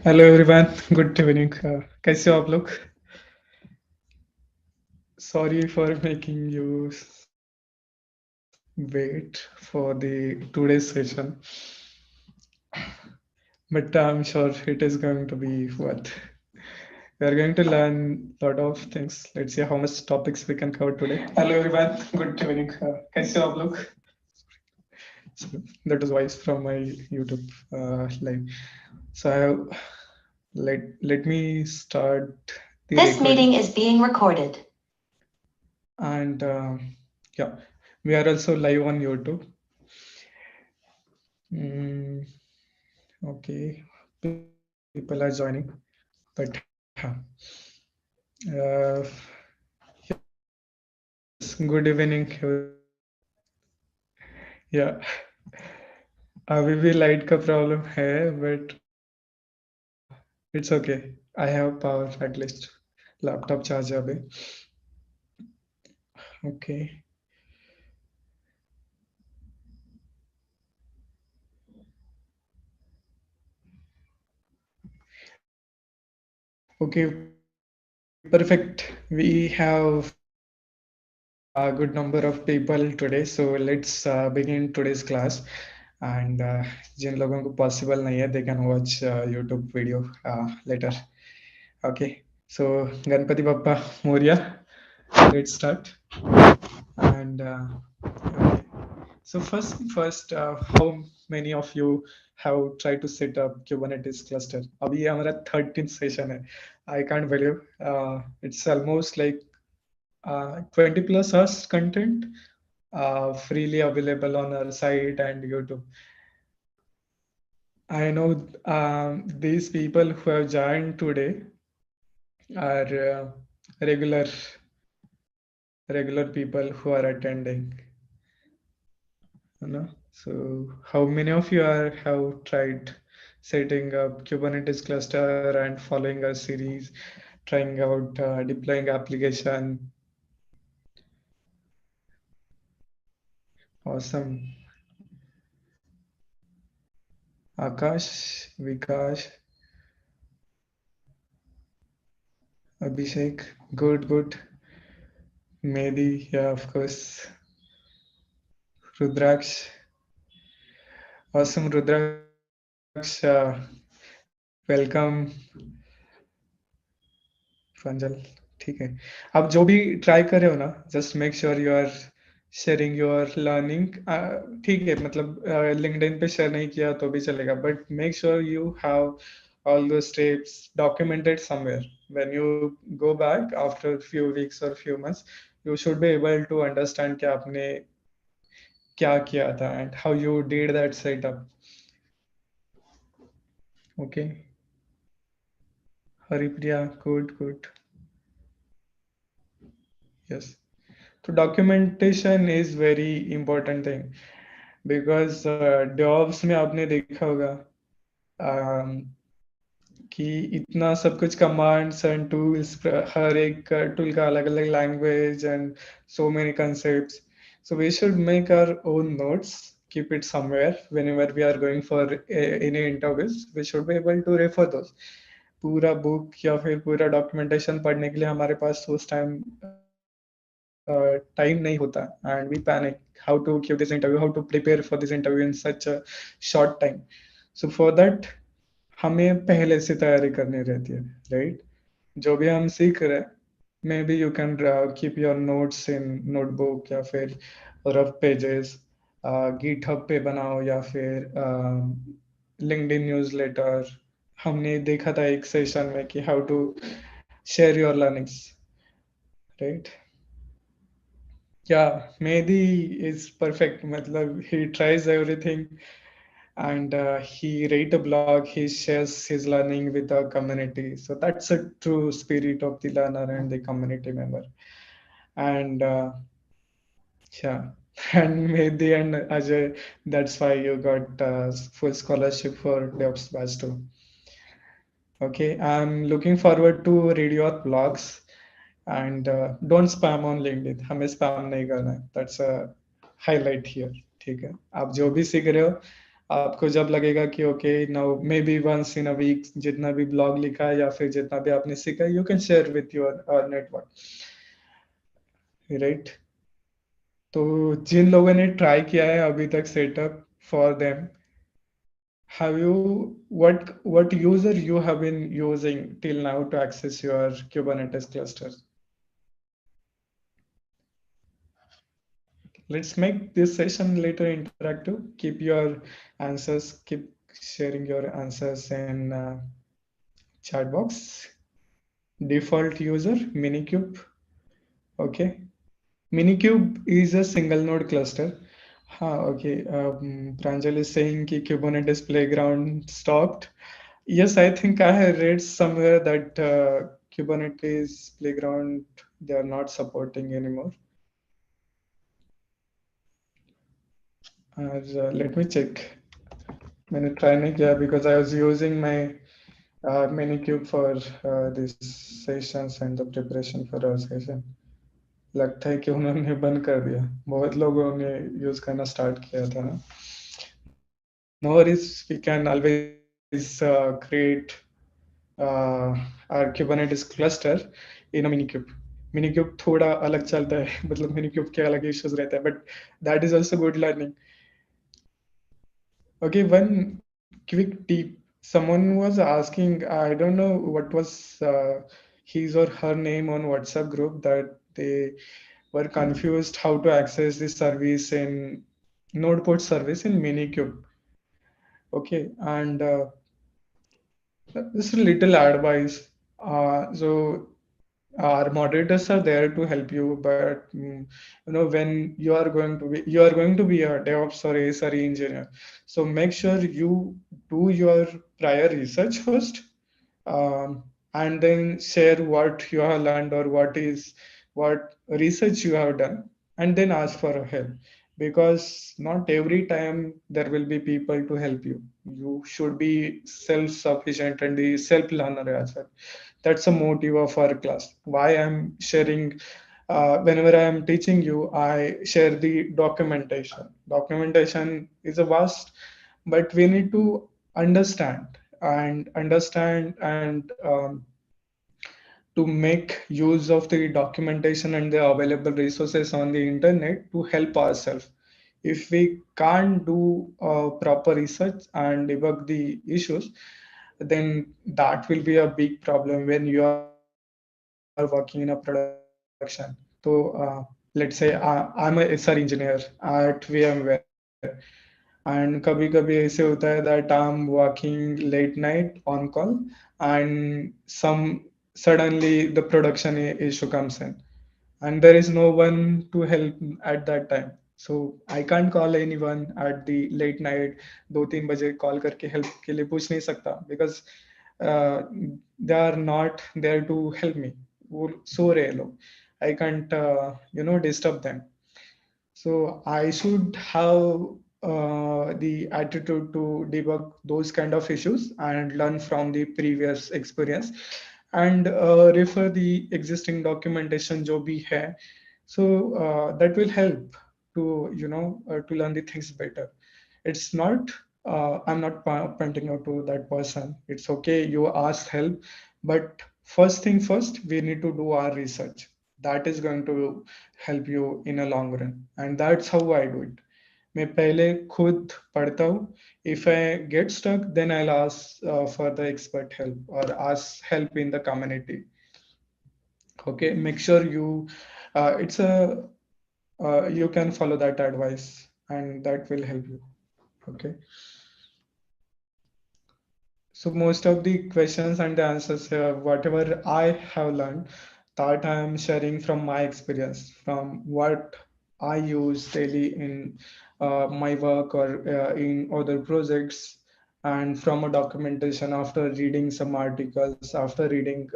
Hello everyone, good evening. कैसे हो आप लोग? Sorry for making you wait for the today's session, but I'm sure it is going to be worth. We are going to learn a lot of things. Let's see how much topics we can cover today. Hello everyone, good evening. कैसे हो आप लोग? So that is voice from my YouTube live. So let me start the This recording. meeting is being recorded. And yeah, we are also live on YouTube. Mm, okay, people are joining, but yes, good evening. Yeah, अभी भी light का problem है, but it's okay. I have power at least. Laptop charge है अभी. Okay. Okay, perfect. We have a good number of people today, so let's begin today's class. And जिन लोगों को possible नहीं है, they can watch YouTube video later. Okay, so Ganpati Bappa Moria, let's start. And okay, so first, how many of you have tried to set up Kubernetes cluster? अभी ये हमारा 13th session है. I can't believe it's almost like 20 plus hours content freely available on our site and YouTube. I know these people who have joined today are regular people who are attending. You know, so how many of you have tried setting up Kubernetes cluster and following a series, trying out deploying application? Awesome. Akash, Vikash, Abhishek, good. Maybe, yeah, of course. Rudraksh, awesome. Rudraksh, welcome. Pranjal, ठीक है. आप जो भी try कर रहे हो ना, just make sure you are sharing your learning. ठीक है, मतलब लिंक्डइन पे शेयर नहीं किया तो भी चलेगा, but make sure you have all those steps documented somewhere. When you go back after a few weeks or few months, you should be able to understand कि आपने क्या किया था and how you did that setup. Okay, Haripriya, good. Yes. So documentation is very important thing because DevOps में आपने देखा होगा um, कि इतना सब कुछ कमांड्स एंड टूल्स, हर एक टूल का अलग अलग language and so many concepts. So we should make our own notes, keep it somewhere. Whenever we are going for any interviews, we should be able to refer those. पूरा book या फिर पूरा documentation पढ़ने के लिए हमारे पास उस time time नहीं होता, and we panic how to give this interview, how to prepare for this interview in such a short time. So for that हमें पहले से तैयारी करनी रहती है, राइट? जो भी हम सीख रहे हैं, may be you can keep your notes in notebook या फिर रफ पेजेस, गिटहब पे बनाओ या फिर लिंक्डइन न्यूज़लेटर. हमने देखा था एक सेशन में कि how to share your learnings, right? Yeah, Mehdi is perfect. Matlab, he tries everything, and he write a blog, he shares his learning with the community. So that's a true spirit of the learner and the community member. And yeah, and Mehdi and Ajay, that's why you got full scholarship for DevOps batch too. Okay, I'm looking forward to read your blogs, and don't spam on LinkedIn. हमें spam नहीं करना है. That's a highlight here. ठीक है, आप जो भी सीख रहे हो, आपको जब लगेगा कि okay now maybe once in a week जितना भी ब्लॉग लिखा है या फिर जितना भी आपने सीखा है, you can share with your network, right. तो जिन लोगों ने ट्राई किया है अभी तक setup for them, have you what user you have been using till now to access your Kubernetes cluster? Let's make this session later interactive. Keep your answers, keep sharing your answers in chat box. Default user Minikube. Okay. Minikube is a single node cluster. Okay. Pranjal is saying कि Kubernetes playground stopped. Yes, I think I have read somewhere that Kubernetes playground they are not supporting anymore. Let me check. मैंने try नहीं किया because I was using my Minikube for these sessions and the preparation for our session. लगता है कि उन्होंने बंद कर दिया, बहुत लोगों ने यूज करना स्टार्ट किया था ना. No worries, we can always create our Kubernetes cluster in a Minikube. Minikube थोड़ा अलग चलता है मतलब Minikube के अलग issues रहते हैं, but that is also good learning. Okay, one quick tip. Someone was asking, I don't know what was his or her name on WhatsApp group, that they were confused how to access the service in node port service in Minikube. Okay, and this is a little advice. So our moderators are there to help you, but when you are going to be a DevOps or SRE engineer, so make sure you do your prior research first, um, and then share what you have learned or what research you have done, and then ask for help, because not every time there will be people to help you. You should be self-sufficient and the self-learner as well. That's a motive of our class. Why I'm sharing, whenever I am teaching you, I share the documentation is a vast, but we need to understand and to make use of the documentation and the available resources on the internet to help ourselves. If we can't do proper research and debug the issues, then that will be a big problem when you are working in a production. So let's say I'm a SR engineer at VMware, and कभी कभी ऐसे होता है that I'm working late night on call, and suddenly the production issue comes in, and there is no one to help at that time. So I can't call anyone at the late night 2-3 बजे call करके help के लिए पूछ नहीं सकता, because they are not there to help me. वो सो रहे लोग, I can't disturb them. So I should have the attitude to debug those kind of issues and learn from the previous experience, and refer the existing documentation जो भी है. So that will help to learn the things better. It's not I'm not pointing out to that person. It's okay, you ask help, but first thing first, we need to do our research. That is going to help you in a long run, and that's how I do it. मैं पहले खुद पढ़ता हूँ. If I get stuck, then I'll ask for the expert help or ask help in the community. Okay, make sure it's a you can follow that advice, and that will help you. Okay. So most of the questions and the answers here, whatever I have learned, that I am sharing from my experience, from what I use daily in my work or in other projects, and from a documentation after reading some articles, after reading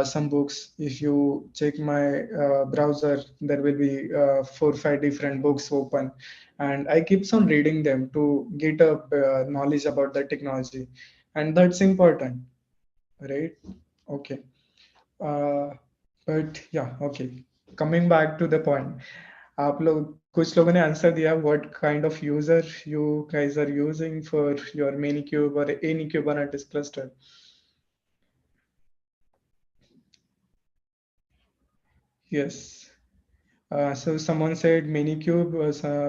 some books. If you check my browser, there will be 4 or 5 different books open, and I keep on reading them to get a knowledge about the technology, and that's important, right? Okay. uh, but yeah, okay, coming back to the point, आप लोग कुछ लोगों ने answer दिया what kind of user you guys are using for your minikube और any Kubernetes cluster. Yes. So someone said Minikube,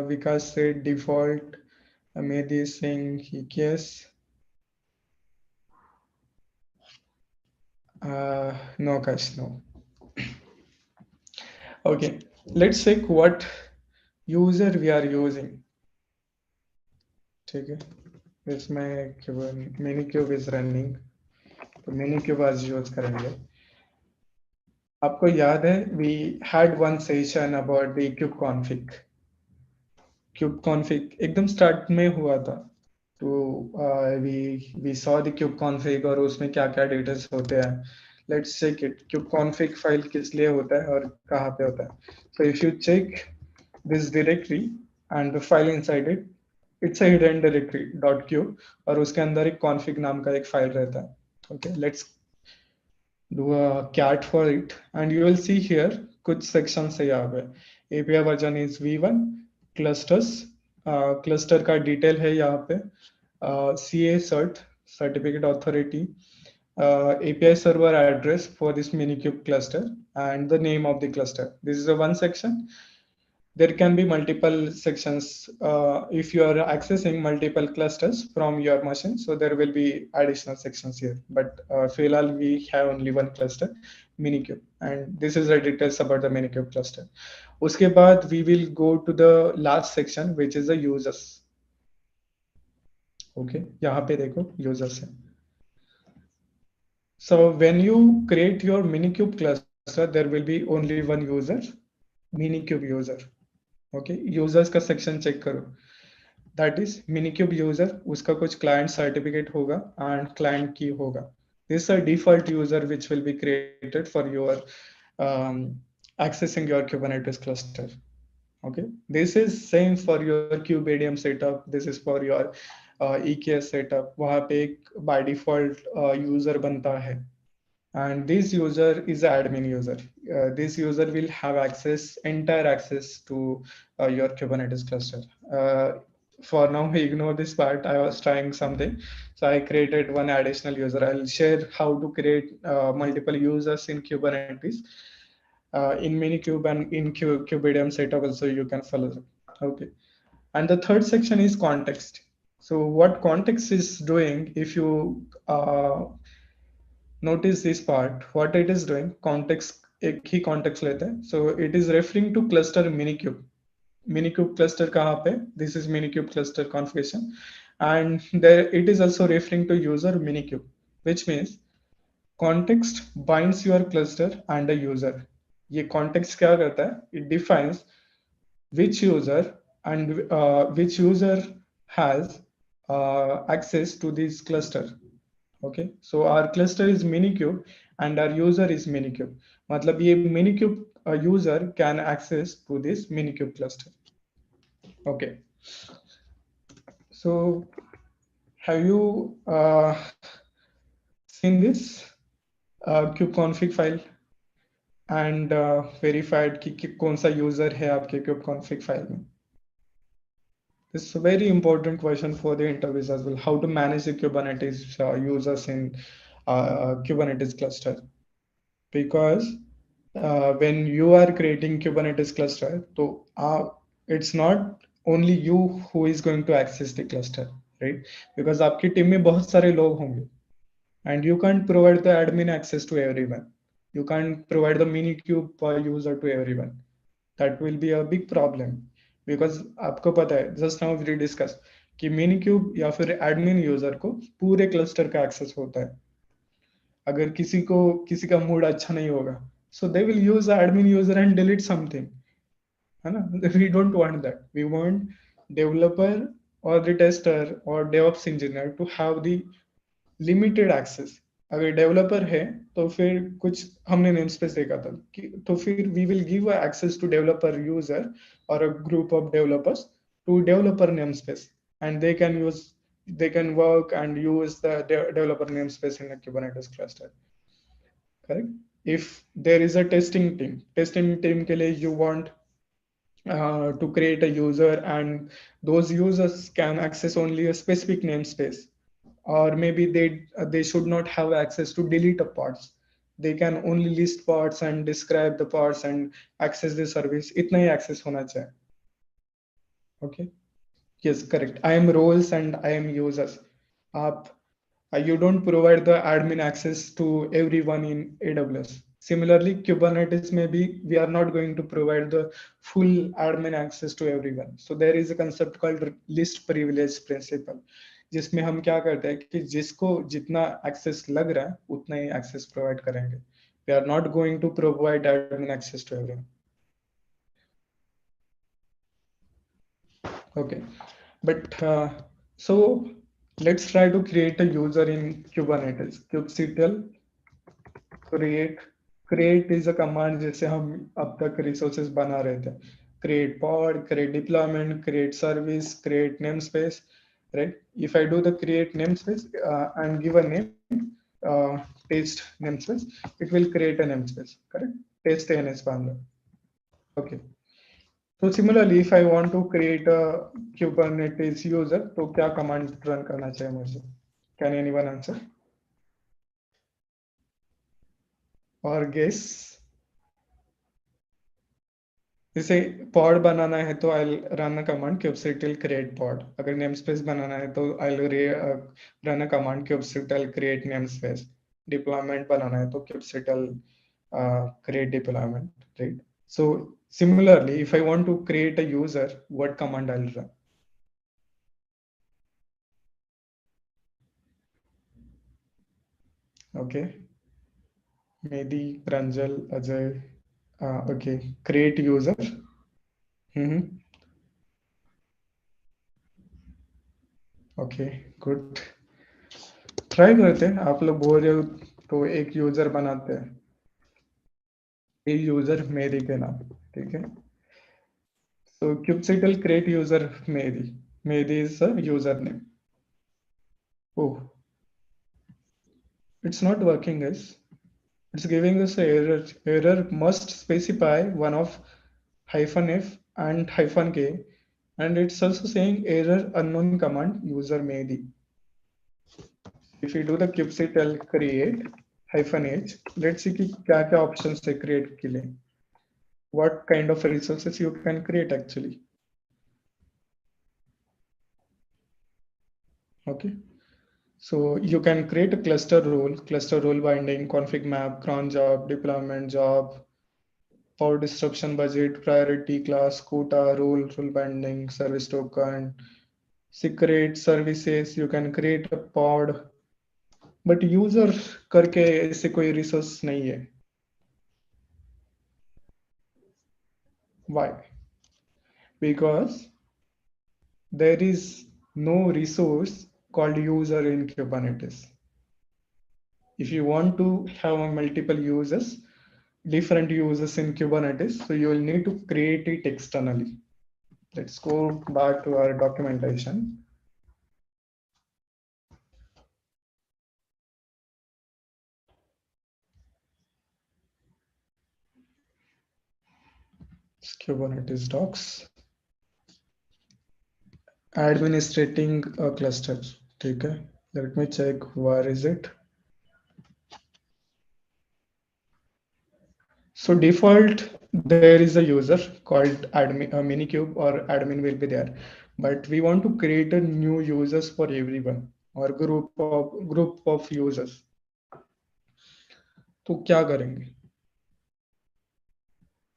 Vikas said default, Mehdi is saying yes. No, Kash, no. Okay, let's check what user we are using. ठीक है, इसमें Minikube is running, तो Minikube आज use करेंगे. आपको याद है we had one session about the cube config. Kubeconfig एकदम स्टार्ट में हुआ था. तो we saw the kubeconfig और उसमें क्या क्या डिटेल्स होते हैं. Let's check it. Kubeconfig file किस लिए होता है और कहाँ पे होता है. So if you check this directory and the file inside it, it's a hidden directory dot kube और उसके अंदर एक कॉन्फ़िग नाम का एक फाइल रहता है. Okay, let's do a cat for it and you will see here कुछ sections है यहाँ पे. API version is v1, clusters, cluster का detail है यहाँ पे, CA cert, certificate authority, API server address for this minikube cluster and the name of the cluster. This is a one section. There can be multiple sections if you are accessing multiple clusters from your machine, so there will be additional sections here, but Filal we have only one cluster minikube and this is the details about the minikube cluster. Uske baad we will go to the last section which is the users. Okay, यहाँ पे देखो users है. So when you create your minikube cluster there will be only one user, minikube user. Okay, users का section check करो. That is minikube user, उसका कुछ client certificate होगा and client key होगा. This are default user which will be created for your accessing your Kubernetes cluster. Okay, this is same for your KubeADM setup. This is for your EKS setup. वहाँ पे एक by default user बनता है. And this user is an admin user. This user will have entire access to your Kubernetes cluster. For now, we ignore this part. I was trying something. So I created one additional user. I'll share how to create multiple users in Kubernetes. In Minikube and in KubeADM setup also you can follow. Okay. And the third section is context. So what context is doing, if you notice this part, what it is doing, context, एक ही context लेते हैं. So it is referring to cluster minikube. Minikube cluster कहाँ पे? This is minikube cluster configuration, and there it is also referring to user minikube, which means context binds your cluster and a user. ये context क्या करता है? It defines which user and which user has access to this cluster. Okay, so our cluster is minikube and our user is minikube. मतलब ये minikube user can access to this minikube cluster. Okay, so have you seen this kubeconfig file and verified कि कौन सा user है आपके kubeconfig file में? This is a very important question for the interviews as well. How to manage the Kubernetes users in Kubernetes cluster? Because when you are creating Kubernetes cluster, so it's not only you who is going to access the cluster, right? Because आपकी team में बहुत सारे लोग होंगे, and you can't provide the admin access to everyone. You can't provide the minikube user to everyone. That will be a big problem. Because आपको पता है, just now we discussed कि minikube या फिर admin user को पूरे cluster का access होता है. अगर किसी का मूड अच्छा नहीं होगा, so they will use the admin user and delete something, है ना? We don't want that. We want developer or the tester or DevOps engineer to have the limited access. अगर डेवलपर है तो फिर कुछ हमने नेम स्पेस देखा था कि तो फिर we will give access to developer user और a group of developers to developer name space and they can work and use the developer namespace in a Kubernetes cluster. Correct? If there is a testing team के लिए you want to create a user, and those users can access only a specific namespace, or maybe they should not have access to delete a parts. They can only list parts and describe the parts and access the service. इतना ही access होना चाहिए. Okay. Yes, correct. I am roles and I am users. आप you don't provide the admin access to everyone in AWS. Similarly, Kubernetes maybe we are not going to provide the full admin access to everyone. So there is a concept called list privilege principle, जिसमें हम क्या करते हैं कि जिसको जितना access लग रहा है उतना ही access provide करेंगे. We are not going to provide admin access to everyone. Okay, but so let's try to create a user in Kubernetes. kubectl create create is a command जैसे हम अब तक resources बना रहे थे. Create pod, create deployment, create service, create namespace, right? If I do the create namespace and give a name, test namespace, it will create a namespace, correct? Test ns banda. Okay. So similarly, if I want to create a Kubernetes user, तो क्या command run करना चाहिए मुझे? Can anyone answer or guess? जैसे pod बनाना है तो I'll run a command kubectl create pod. अगर namespace बनाना है तो I'll run a command kubectl create namespace. Deployment बनाना है तो kubectl create deployment, right? So similarly, if I want to create a user, what command I'll run? Okay. Mehdi, Pranjal, Ajay. Okay, create user. Mm-hmm. Okay, good. Try करते हैं. आप लोग बोल रहे हो तो एक यूजर बनाते हैं. ये यूजर मेरी के नाम, ठीक है. So kubectl create user Mehdi. Mehdi is a username. Oh, it's not working, guys. It's giving us a error. Error must specify one of hyphen f and hyphen k, and it's also saying error unknown command user Mehdi. If we do the kubectl create hyphen h, let's see कि क्या क्या options है create के लिए. What kind of resources you can create actually. Okay. So you can create a cluster role binding, config map, cron job, deployment job, power disruption budget, priority class, quota, role binding, service token, secret services. You can create a pod, but user करके ऐसे कोई resource नहीं है. Why? Because there is no resource called user in Kubernetes. If you want to have multiple users, different users in Kubernetes, so you will need to create it externally. Let's go back to our documentation. It's Kubernetes docs. Administrating a cluster. Okay. Let me check where is it. So default, there is a user called admin, minikube or admin will be there. But we want to create a new users for everyone or group of users. तो क्या करेंगे?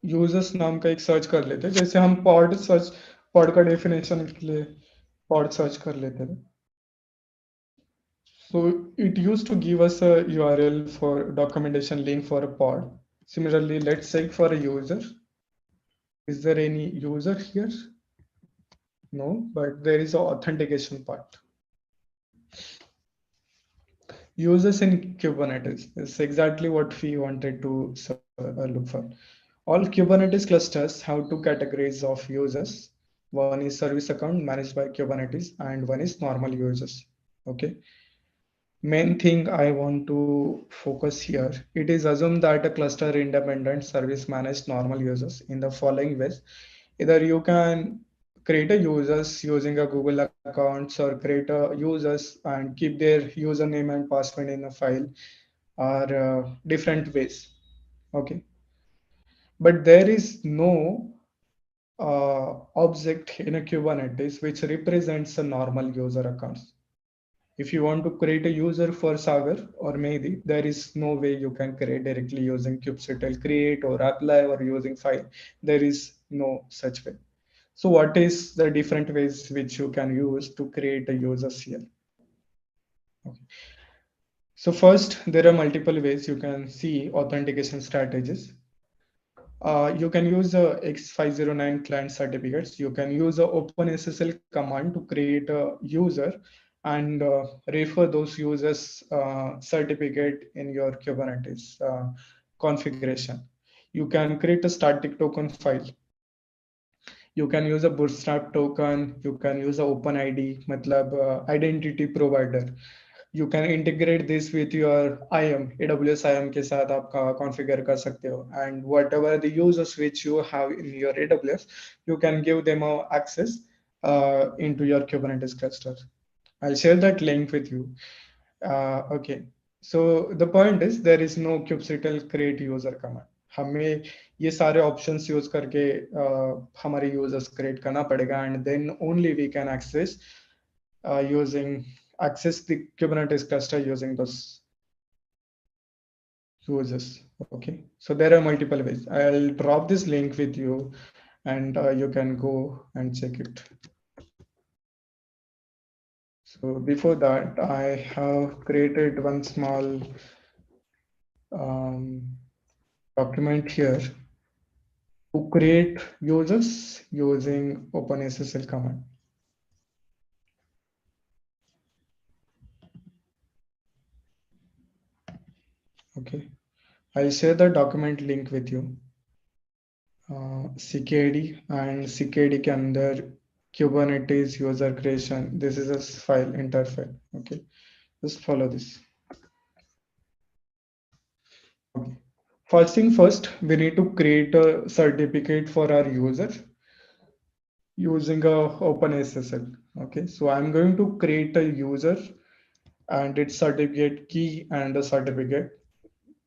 Users नाम का एक search कर लेते हैं, जैसे हम पॉड का डेफिनेशन के लिए पॉड सर्च कर लेते थे. So it used to give us a URL for documentation link for a pod. Similarly, let's check for a user. Is there any user here? No, but there is an authentication part. Users in Kubernetes is exactly what we wanted to look for. All Kubernetes clusters have two categories of users. One is service account managed by Kubernetes and one is normal users. Okay. Main thing I want to focus here, it is assumed that a cluster independent service managed normal users in the following ways. Either you can create a users using a Google accounts or create a users and keep their username and password in a file or different ways. Okay, but there is no object in a Kubernetes which represents a normal user accounts. If you want to create a user for Sagar or Mehdi, there is no way you can create directly using kubectl create or apply or using file. There is no such way. So what is the different ways which you can use to create a user here? Okay. So first, there are multiple ways you can see authentication strategies. You can use X509 client certificates. You can use a OpenSSL command to create a user and refer those users certificate in your Kubernetes configuration. You can create a static token file. You can use a bootstrap token. You can use a OpenID, matlab identity provider. You can integrate this with your IAM, AWS IAM के साथ आप configure कर सकते हो. And whatever the users which you have in your AWS, you can give them access into your Kubernetes cluster. I'll share that link with you. Okay. So the point is there is no kubectl create user command. हमें ये सारे options use करके हमारे users create करना पड़ेगा and then only we can using access the Kubernetes cluster using those users. Okay, so there are multiple ways. I'll drop this link with you, and you can go and check it. So before that, I have created one small um, document here to create users using OpenSSL command. Okay, I'll share the document link with you. CKD and CKD के अंदर Kubernetes user creation. This is a file interface. Okay, just follow this. Okay. First thing first, we need to create a certificate for our user using a OpenSSL. Okay, so I'm going to create a user and its certificate key and the certificate.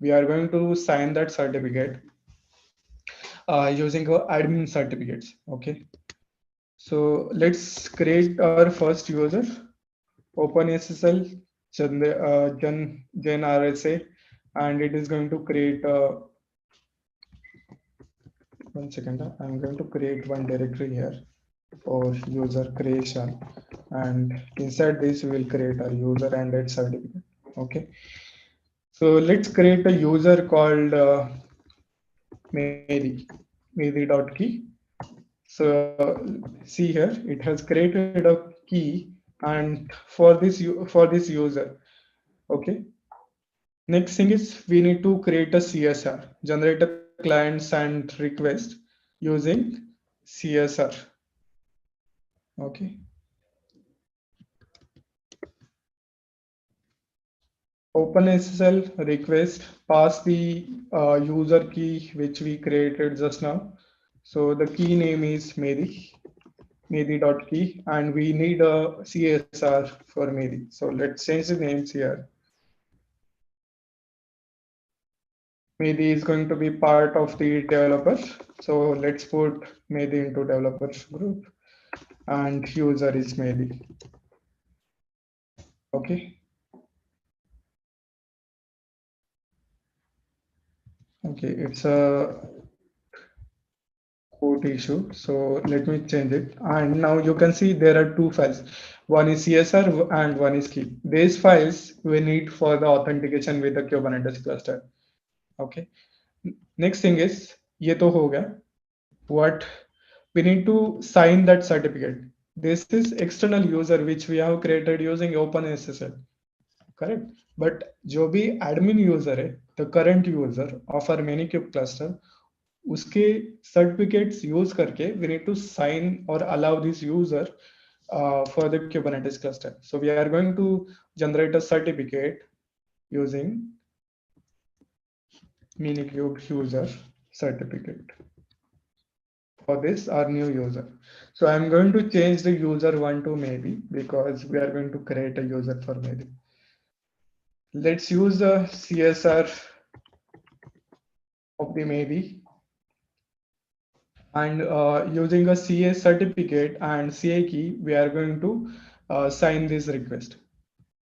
We are going to sign that certificate using our admin certificates. Okay, so let's create our first user. OpenSSL Gen RSA, and it is going to create 1 second. I'm going to create one directory here for user creation, and inside this we will create a user and its certificate. Okay, so let's create a user called Mary Mary.key. So see here, it has created a key, and for this user. Okay, next thing is we need to create a CSR, generate a clients and request using CSR. Okay. OpenSSL request pass the user key which we created just now. So the key name is Mehdi.key, and we need a CSR for Mehdi. So let's change the names here. Mehdi is going to be part of the developers. So let's put Mehdi into developers group and user is Mehdi. Okay. Okay, it's a code issue. So let me change it. And now you can see there are two files. One is CSR and one is key. These files we need for the authentication with the Kubernetes cluster. Okay. Next thing is, ये तो हो गया. What we need to sign that certificate. This is external user which we have created using OpenSSL. Correct. But जो भी admin user है, the current user of our Minikube cluster, उसके certificates use करके we need to sign or allow this user for the Kubernetes cluster. So we are going to generate a certificate using Minikube user certificate. for this our new user. So I'm going to change the user one to maybe because we are going to create a user for maybe. Let's use the CSR of the maybe and using a CA certificate and CA key, we are going to sign this request.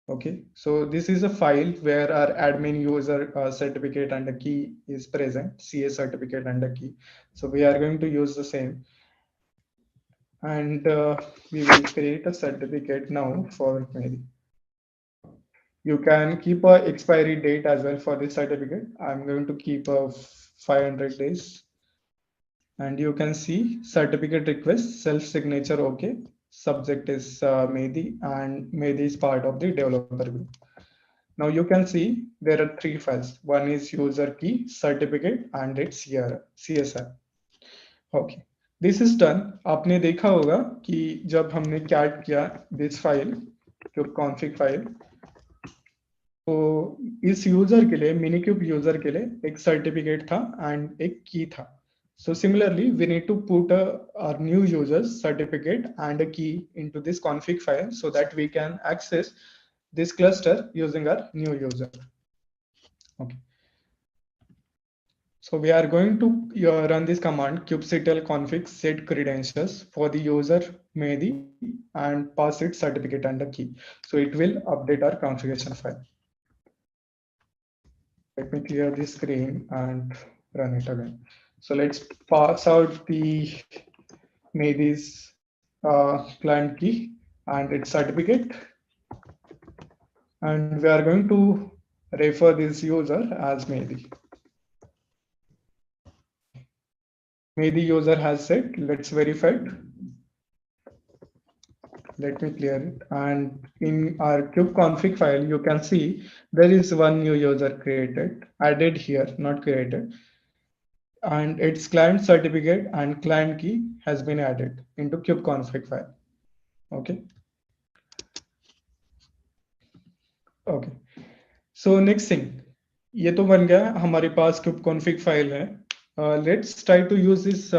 Okay, so this is a file where our admin user certificate and a key is present, CA certificate and a key. So we are going to use the same. And we will create a certificate now for maybe. You can keep a expiry date as well for this certificate. I'm going to keep a 500 days. And you can see certificate request, self signature, okay. Subject is Mehdi, and Mehdi is part of the developer group. Now you can see there are three files. One is user key, certificate, and its CSR. Okay, this is done. आपने देखा होगा कि जब हमने cat किया this file, जो config file, तो इस यूजर के लिए मिनीक्यूब यूजर के लिए एक सर्टिफिकेट था एंड एक की था. So similarly, we need to put our new user's certificate and a key into this config file so that we can access this cluster using our new user. Okay. So we are going to run this command kubectl config set credentials for the user Mehdi and pass its certificate and a key. So it will update our configuration file. Let me clear the screen and run it again. So let's pass out the Mehdi's client key and its certificate. And we are going to refer this user as Mehdi. Mehdi user has said, let's verify it. Let me clear it. And in our kubeconfig file, you can see there is one new user created, added here, not created. And its client certificate and client key has been added into kubeconfig file. Okay. Okay. So next thing, ये तो बन गया हमारे पास kubeconfig file है. Let's try to use this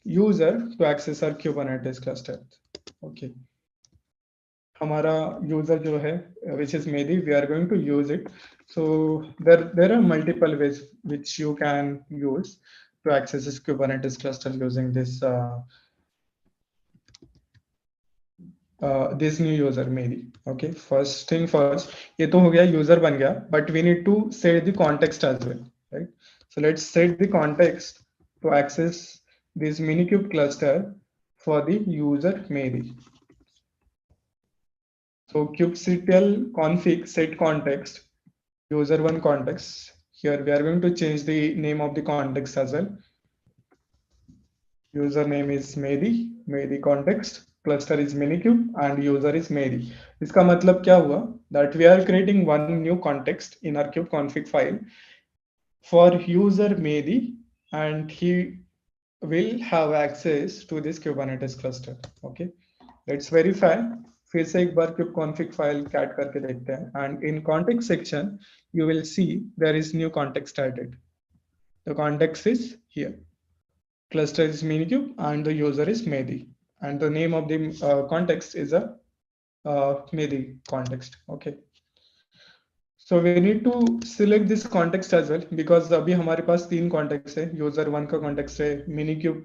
user to access our Kubernetes cluster. Okay. हमारा user जो है which is Mehdi, we are going to use it. So there are multiple ways which you can use to access this Kubernetes cluster using this new user Mehdi. Okay, first thing first, ये तो हो गया user बन गया, but we need to set the context as well, right? So let's set the context to access this minikube cluster for the user Mehdi. So kubectl config set context user one context. Here we are going to change the name of the context as well. Username is Mehdi context, cluster is minikube, and user is Mehdi. इसका मतलब क्या हुआ? That we are creating one new context in our kube config file for user Mehdi, and he will have access to this Kubernetes cluster. Okay, let's verify. फिर से एक बार kube config file cat करके देखते हैं, and in context section you will see there is new context added. The context is here. Cluster is minikube and the user is Mehdi, and the name of the context is a Mehdi context. Okay, so we need to select this context as well because अभी हमारे पास तीन context है. User one का context है, minikube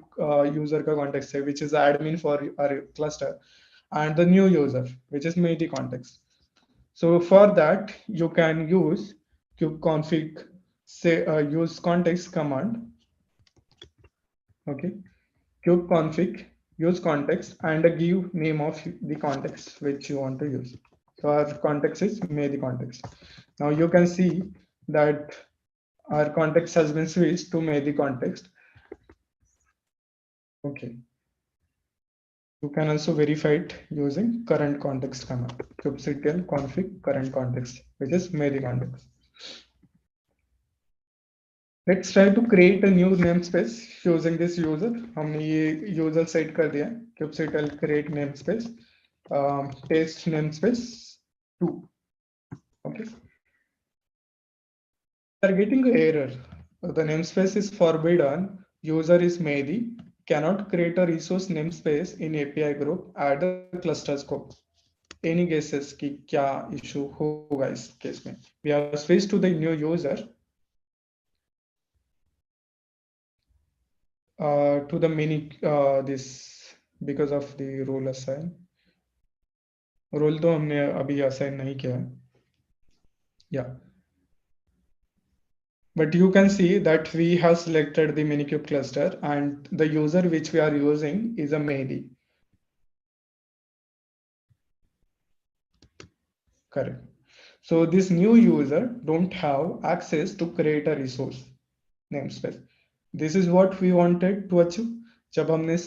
user का context है, which is admin for our cluster, and the new user which is Mehdi context. So for that you can use kubeconfig say use context command. Okay, kubeconfig use context and give name of the context which you want to use. So our context is Mehdi context. Now you can see that our context has been switched to Mehdi context. Okay. You can also verify it using current context command. kubectl config current context, which is Mehdi context. Let's try to create a new namespace using this user. हमने ये user set कर दिया kubectl create namespace test namespace 2. Okay, we are getting an error. The namespace is forbidden user is Mehdi, cannot create a resource namespace in API group at the cluster scope. Any guesses कि क्या issue होगा इस case में? We have switched to the new user to the mini this because of the role assign. Role तो हमने अभी assign नहीं किया है. Yeah. But you can see that we have selected the minikube cluster and the user which we are using is a Mehdi. Correct. So this new user don't have access to create a resource namespace. This is what we wanted to achieve. जब हमने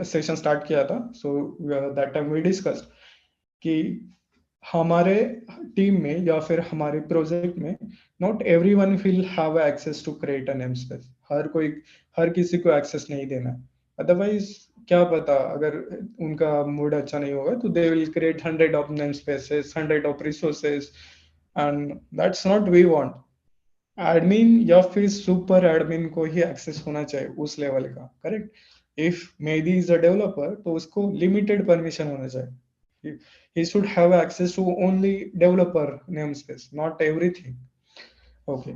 session start किया था, so that time we discussed कि हमारे team में या फिर हमारे प्रोजेक्ट में not everyone will have access to create a name space. हर किसी को एक्सेस नहीं देना. अदरवाइज क्या पता अगर उनका मूड अच्छा नहीं होगा तो they will create 100 of name spaces, 100 of resources, and that's not we want. Admin या फिर सुपर एडमिन को ही एक्सेस होना चाहिए उस लेवल का. Correct. If Mehdi is a developer तो उसको लिमिटेड परमिशन होना चाहिए. He should have access to only developer namespace, not everything. Okay.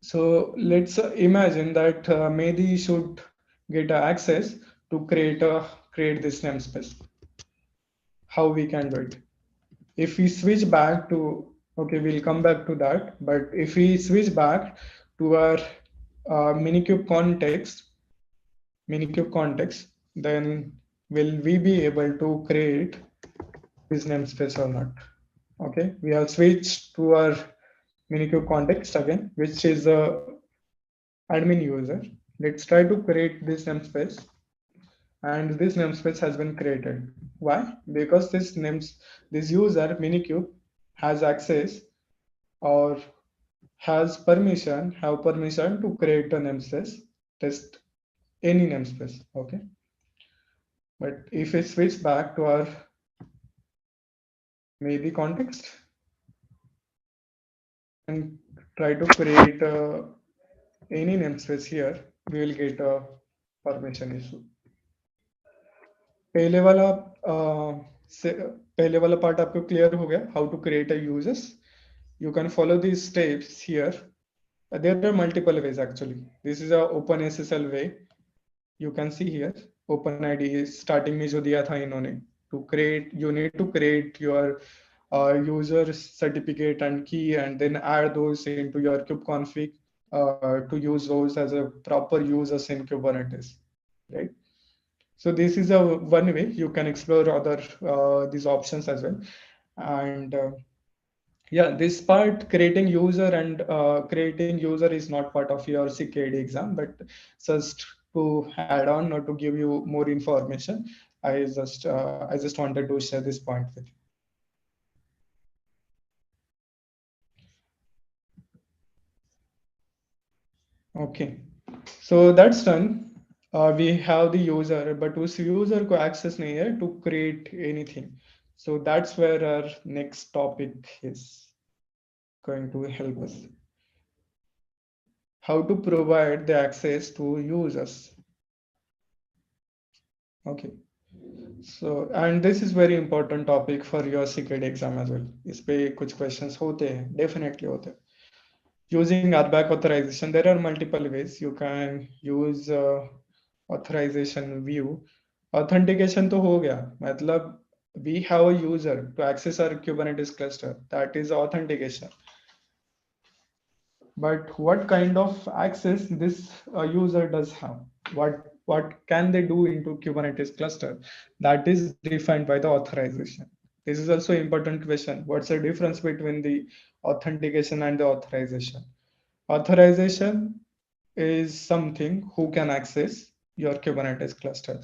So let's imagine that Mehdi should get access to create this namespace. How we can do it? If we switch back to, okay, we'll come back to that. But if we switch back to our minikube context, then will we be able to create this namespace or not? Okay, we have switched to our minikube context again, which is a admin user. Let's try to create this namespace, and this namespace has been created. Why? Because this user minikube has access or have permission to create a namespace, test any namespace. Okay, but if we switch back to our maybe context and try to create any namespace here, we will get a permission issue. पहले वाला पहले वाला part आपको clear हो गया, how to create a users. You can follow these steps here. There are multiple ways actually. This is a OpenSSL way. You can see here OpenID starting में जो दिया था इन्होंने, to create you need to create your user certificate and key and then add those into your kubeconfig to use those as a proper users in Kubernetes, right? So this is a one way you can explore other these options as well. And yeah, this part creating user and creating user is not part of your CKD exam, but just to add on or to give you more information, I just wanted to share this point with you. Okay, so that's done. We have the user, but उस user को access नहीं है to create anything. So that's where our next topic is going to help us. How to provide the access to users. Okay. So, and this is very important topic for your CKD exam as well. इस पे कुछ questions होते हैं, definitely होते हैं. Using RBAC authorization, there are multiple ways you can use authorization view. Authentication तो हो गया, मतलब we have a user to access our Kubernetes cluster, that is authentication. But what kind of access this user does have? What can they do into Kubernetes cluster? That is defined by the authorization. This is also an important question. What's the difference between the authentication and the authorization? Authorization is something who can access your Kubernetes cluster.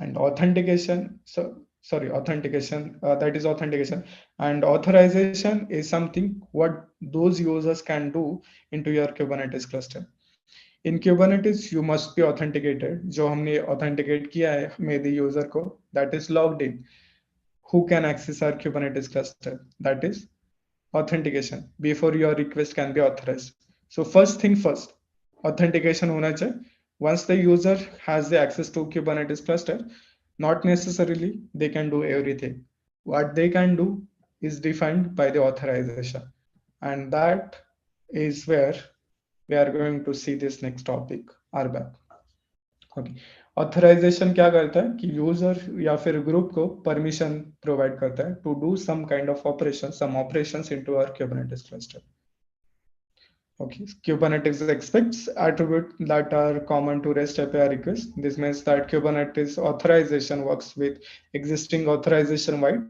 And authentication, authentication, that is authentication. And authorization is something what those users can do into your Kubernetes cluster. In Kubernetes, you must be authenticated. जो हमने authenticate किया है मेरे user को, that is logged in. Who can access our Kubernetes cluster? That is authentication before your request can be authorized. So first thing first, authentication होना चाहिए. Once the user has the access to Kubernetes cluster, not necessarily they can do everything. What they can do is defined by the authorization, and that is where we are going to see this next topic, RBAC. Okay. Authorization क्या करता है कि user या फिर group को permission provide करता है to do some kind of operation, some operations into our Kubernetes cluster. Okay, Kubernetes expects attributes that are common to REST API requests. This means that Kubernetes authorization works with existing authorization-wide,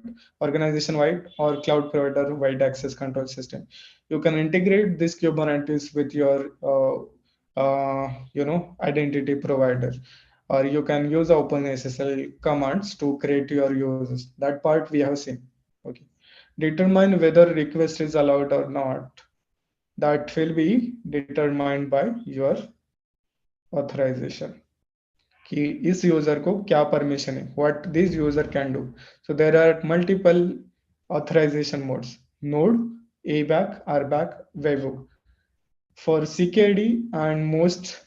organization-wide, or cloud provider-wide access control system. You can integrate this Kubernetes with your, identity provider, or you can use OpenSSL commands to create your users. That part we have seen. Okay, determine whether request is allowed or not. That will be determined by your authorization कि इस user को क्या permission है, what this user can do. So there are multiple authorization modes: node, ABAC, RBAC, webhook. For CKD and most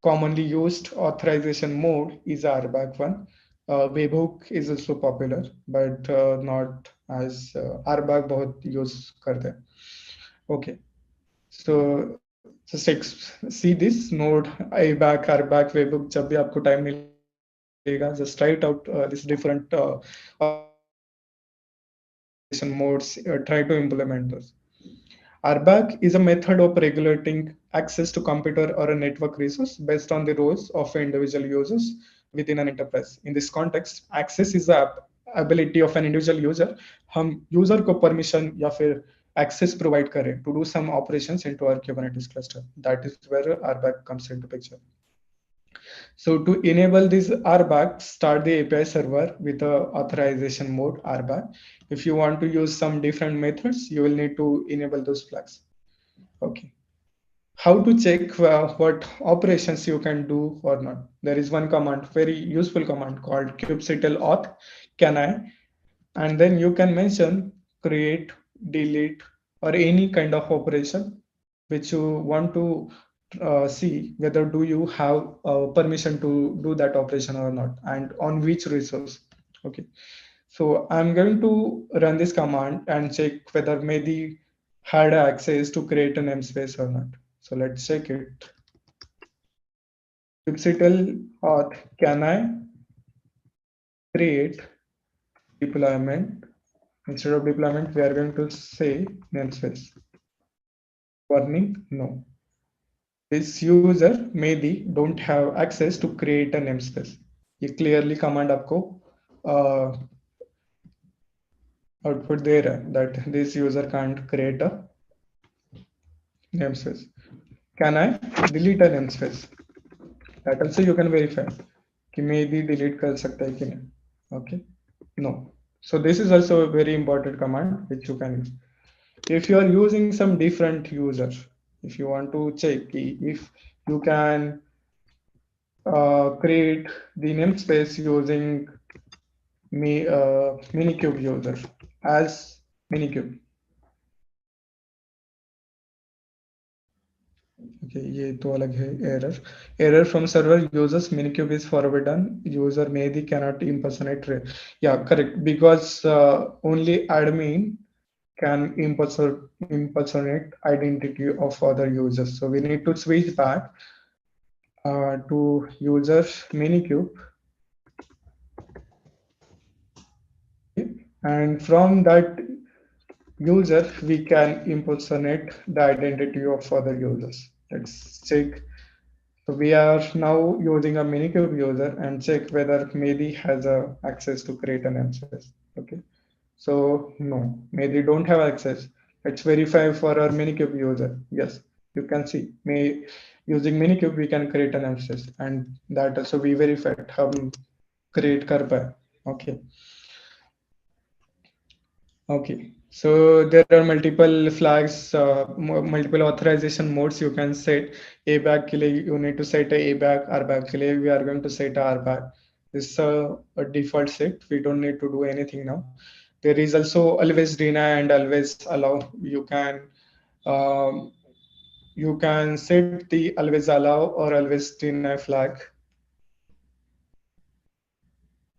commonly used authorization mode is RBAC one. Webhook is also popular, but not as RBAC बहुत use करते हैं. Okay. So just see this node iback or back webhook जब भी आपको time मिलेगा, just try it out this different authorization modes, try to implement those. RBAC is a method of regulating access to computer or a network resource based on the roles of individual users within an enterprise. In this context, access is the ability of an individual user हम user को permission या फिर access provide करें to do some operations into our Kubernetes cluster. That is where RBAC comes into picture. So to enable this RBAC, start the API server with the authorization mode RBAC. If you want to use some different methods, you will need to enable those flags. Okay. How to check what operations you can do or not? There is one command, very useful command called kubectl auth can I, and then you can mention create, delete, or any kind of operation which you want to see whether do you have permission to do that operation or not, and on which resource. Okay, so I'm going to run this command and check whether Mehdi had access to create a namespace or not. So let's check it. kubectl auth can I create deployment. Instead of deployment, we are going to say namespace. Warning, no. This user maybe don't have access to create a namespace. ये clearly command आपको output दे रहा है that this user can't create a namespace. Can I delete a namespace? That also you can verify कि maybe delete कर सकता है कि नहीं. Okay, no. So this is also a very important command which you can use. If you are using some different user, if you want to check if you can create the namespace using minikube user as minikube. Okay, ये तो अलग है. Error from server users minikube is forbidden. User maybe cannot impersonate. Yeah, correct, because only admin can impersonate identity of other users. So we need to switch back to users minikube, and from that user we can impersonate the identity of other users. Let's check. So we are now using a minikube user and check whether Mehdi has access to create an namespace. Okay, so no, Mehdi don't have access. Let's verify for our minikube user. Yes, you can see using minikube we can create an namespace, and that also we verified हम create कर पाए. Okay. Okay, so there are multiple flags, multiple authorization modes you can set. ABAC के लिए you need to set a ABAC, RBAC के लिए we are going to set a RBAC. This is a default set. We don't need to do anything now. There is also always deny and always allow. You can um, you can set the always allow or always deny flag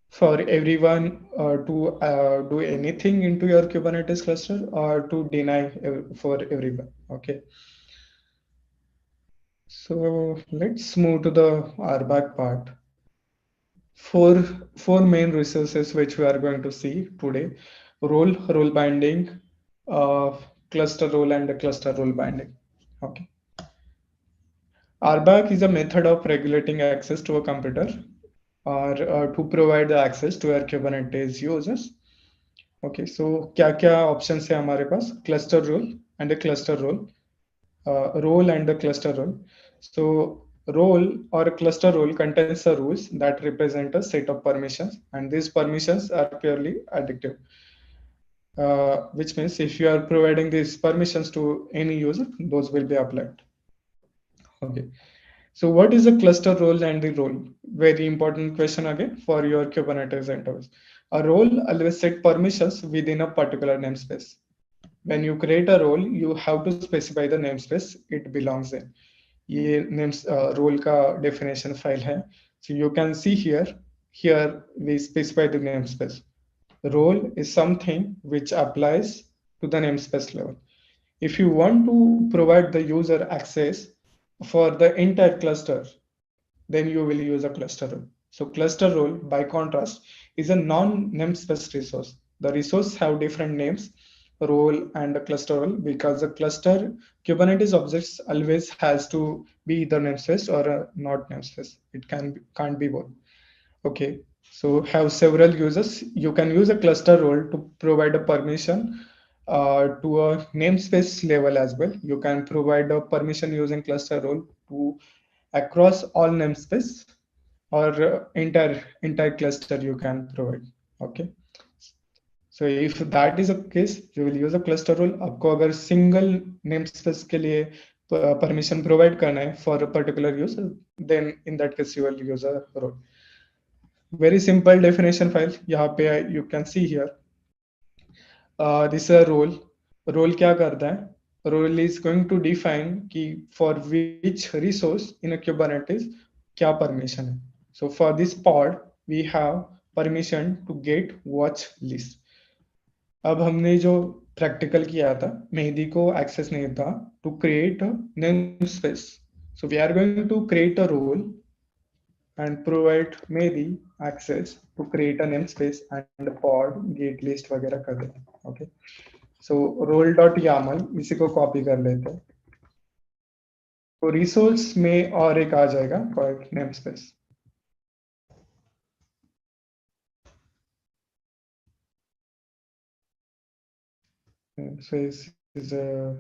for everyone to do anything into your Kubernetes cluster or to deny for everyone. Okay. So let's move to the RBAC part. Four, four main resources which we are going to see today: role binding, uh, cluster role, and the cluster role binding. Okay. RBAC is a method of regulating access to a computer or to provide the access to our Kubernetes users. Okay, so क्या क्या options है हमारे पास? Cluster role and a cluster role, role and a cluster role. So role or a cluster role contains the rules that represent a set of permissions, and these permissions are purely addictive. Which means if you are providing these permissions to any user, those will be applied. Okay. So what is a cluster role and the role? Very important question again for your Kubernetes interface. A role always set permissions within a particular namespace. When you create a role, you have to specify the namespace it belongs in. ये names role का definition file है. So you can see here. Here we specify the namespace. Role is something which applies to the namespace level. If you want to provide the user access for the entire cluster, then you will use a cluster role. So cluster role, by contrast, is a non-namespace resource. The resource have different names, role and a cluster role, because a cluster Kubernetes objects always has to be either namespace or a not namespace. It can't be both. Okay, so have several users. You can use a cluster role to provide a permission to a namespace level as well. You can provide a permission using cluster role to across all namespace or entire cluster you can provide. Okay, so if that is a case, you will use a cluster role. आपको अगर single namespace के लिए permission provide करना है for a particular user, then in that case you will use a role. Very simple definition file. यहाँ पे you can see here. This is a role. Role क्या करता है? Role is going to define कि for which resource in a Kubernetes क्या permission है. So for this pod, we have permission to get watch list. अब हमने जो practical किया था, मेहदी को एक्सेस नहीं था to create a namespace. So we are going to create a role and provide maybe access to create a namespace and a pod gate list वगैरह कर दें. Okay, so role.yaml इसी को कॉपी कर लेते हैं. तो रिसोर्स में और एक आ जाएगा called namespace. Namespace is a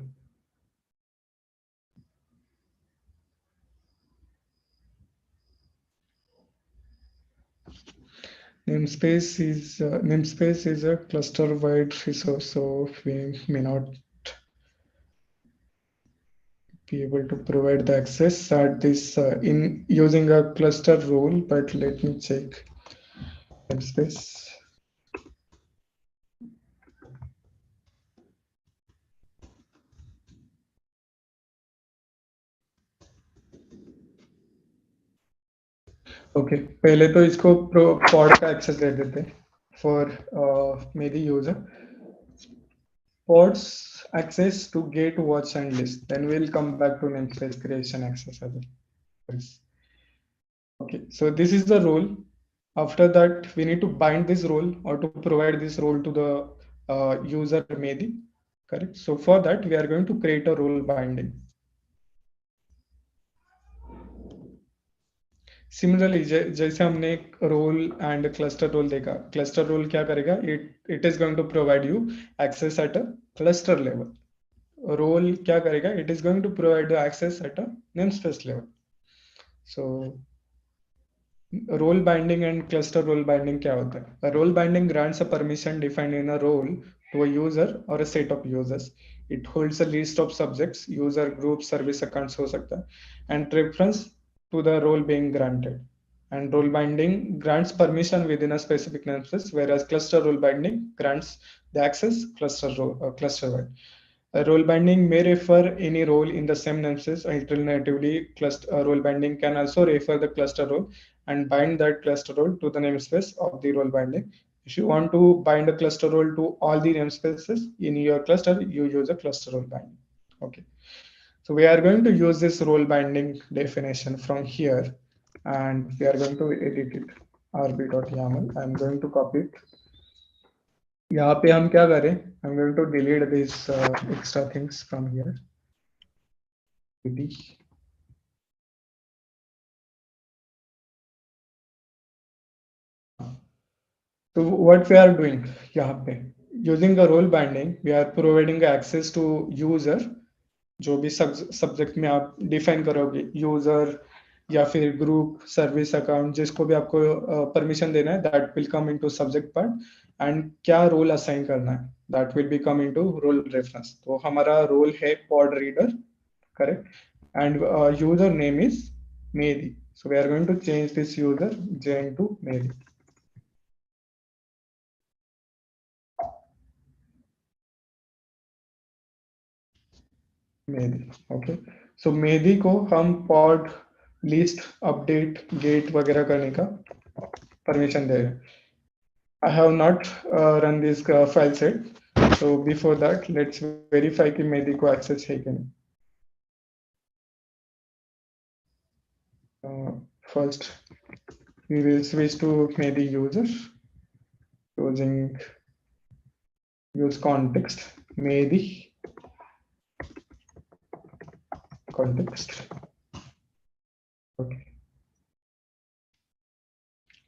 namespace is a cluster wide resource, so we may not be able to provide the access at this in using a cluster role, but let me check namespace. Okay, पहले तो इसको pod का access दे देते हैं for मेरी user. Pods access to get watch and list. Then we'll come back to namespace creation access as well. Okay, so this is the role. After that, we need to bind this role or to provide this role to the user Mehdi. Correct. So for that, we are going to create a role binding. Similarly, जैसे हमने role and cluster role देखा, cluster role क्या करेगा? It is going to provide you access at a cluster level. Role क्या करेगा? It is going to provide the access at a namespace level. So role binding and cluster role binding क्या होता है? A role binding grants a permission defined in a role to a user or a set of users. It holds a list of subjects, user groups, service accounts हो सकता है, and reference to the role being granted. And role binding grants permission within a specific namespace, whereas cluster role binding grants the access cluster wide. A role binding may refer any role in the same namespace. Alternatively, cluster role binding can also refer the cluster role and bind that cluster role to the namespace of the role binding. If you want to bind a cluster role to all the namespaces in your cluster, you use a cluster role binding. Okay. So we are going to use this role binding definition from here, and we are going to edit it. rb.yaml. I'm going to copy it. यहाँ पे हम क्या करें? I'm going to delete these extra things from here. So what we are doing यहाँ पे, using the role binding, we are providing access to user. जो भी subject में आप डिफाइन करोगे, यूजर या फिर ग्रुप, सर्विस अकाउंट, जिसको भी आपको परमिशन देना है, that will come into subject part. And क्या रोल असाइन करना है, that will be come into role reference. तो हमारा रोल है pod reader, correct, and user name is मेदी. So we are going to change this user जेन to मेदी. मेदी, ओके. सो मेदी को हम पॉड लिस्ट, अपडेट, गेट वगैरह करने का परमिशन दे रहे हैं. I have not run this file set. So before that, let's verify कि मेदी को access है कि नहीं. First, we will switch to Medi user using use context Medi context. Okay.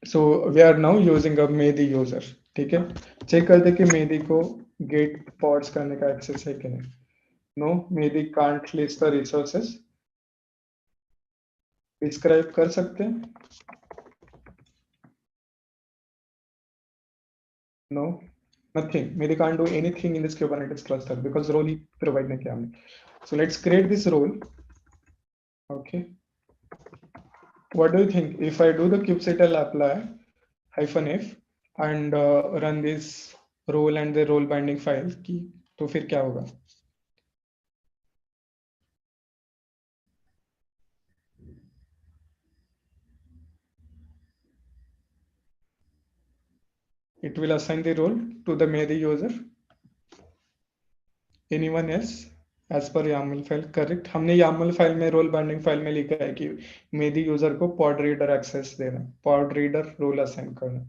So we are now using a Medi user. ठीक है. Check करते कि मेदी को गेट पॉड्स करने का एक्सेस है कि नहीं. नो, मेदी can't list the resources. Describe कर सकते हैं. No, nothing. Maybe can't do anything in this Kubernetes cluster because role he provide नहीं किया हमने. So let's create this role. Okay. What do you think if I do the kubectl apply -f and run this role and the role binding file की, तो फिर क्या होगा? It will assign the role to the Medi user. Anyone else? As per YAML file, correct. हमने YAML file में role binding file में लिखा है कि मेदी यूजर को पॉड रीडर एक्सेस देना, पॉड रीडर रोल असाइन करना.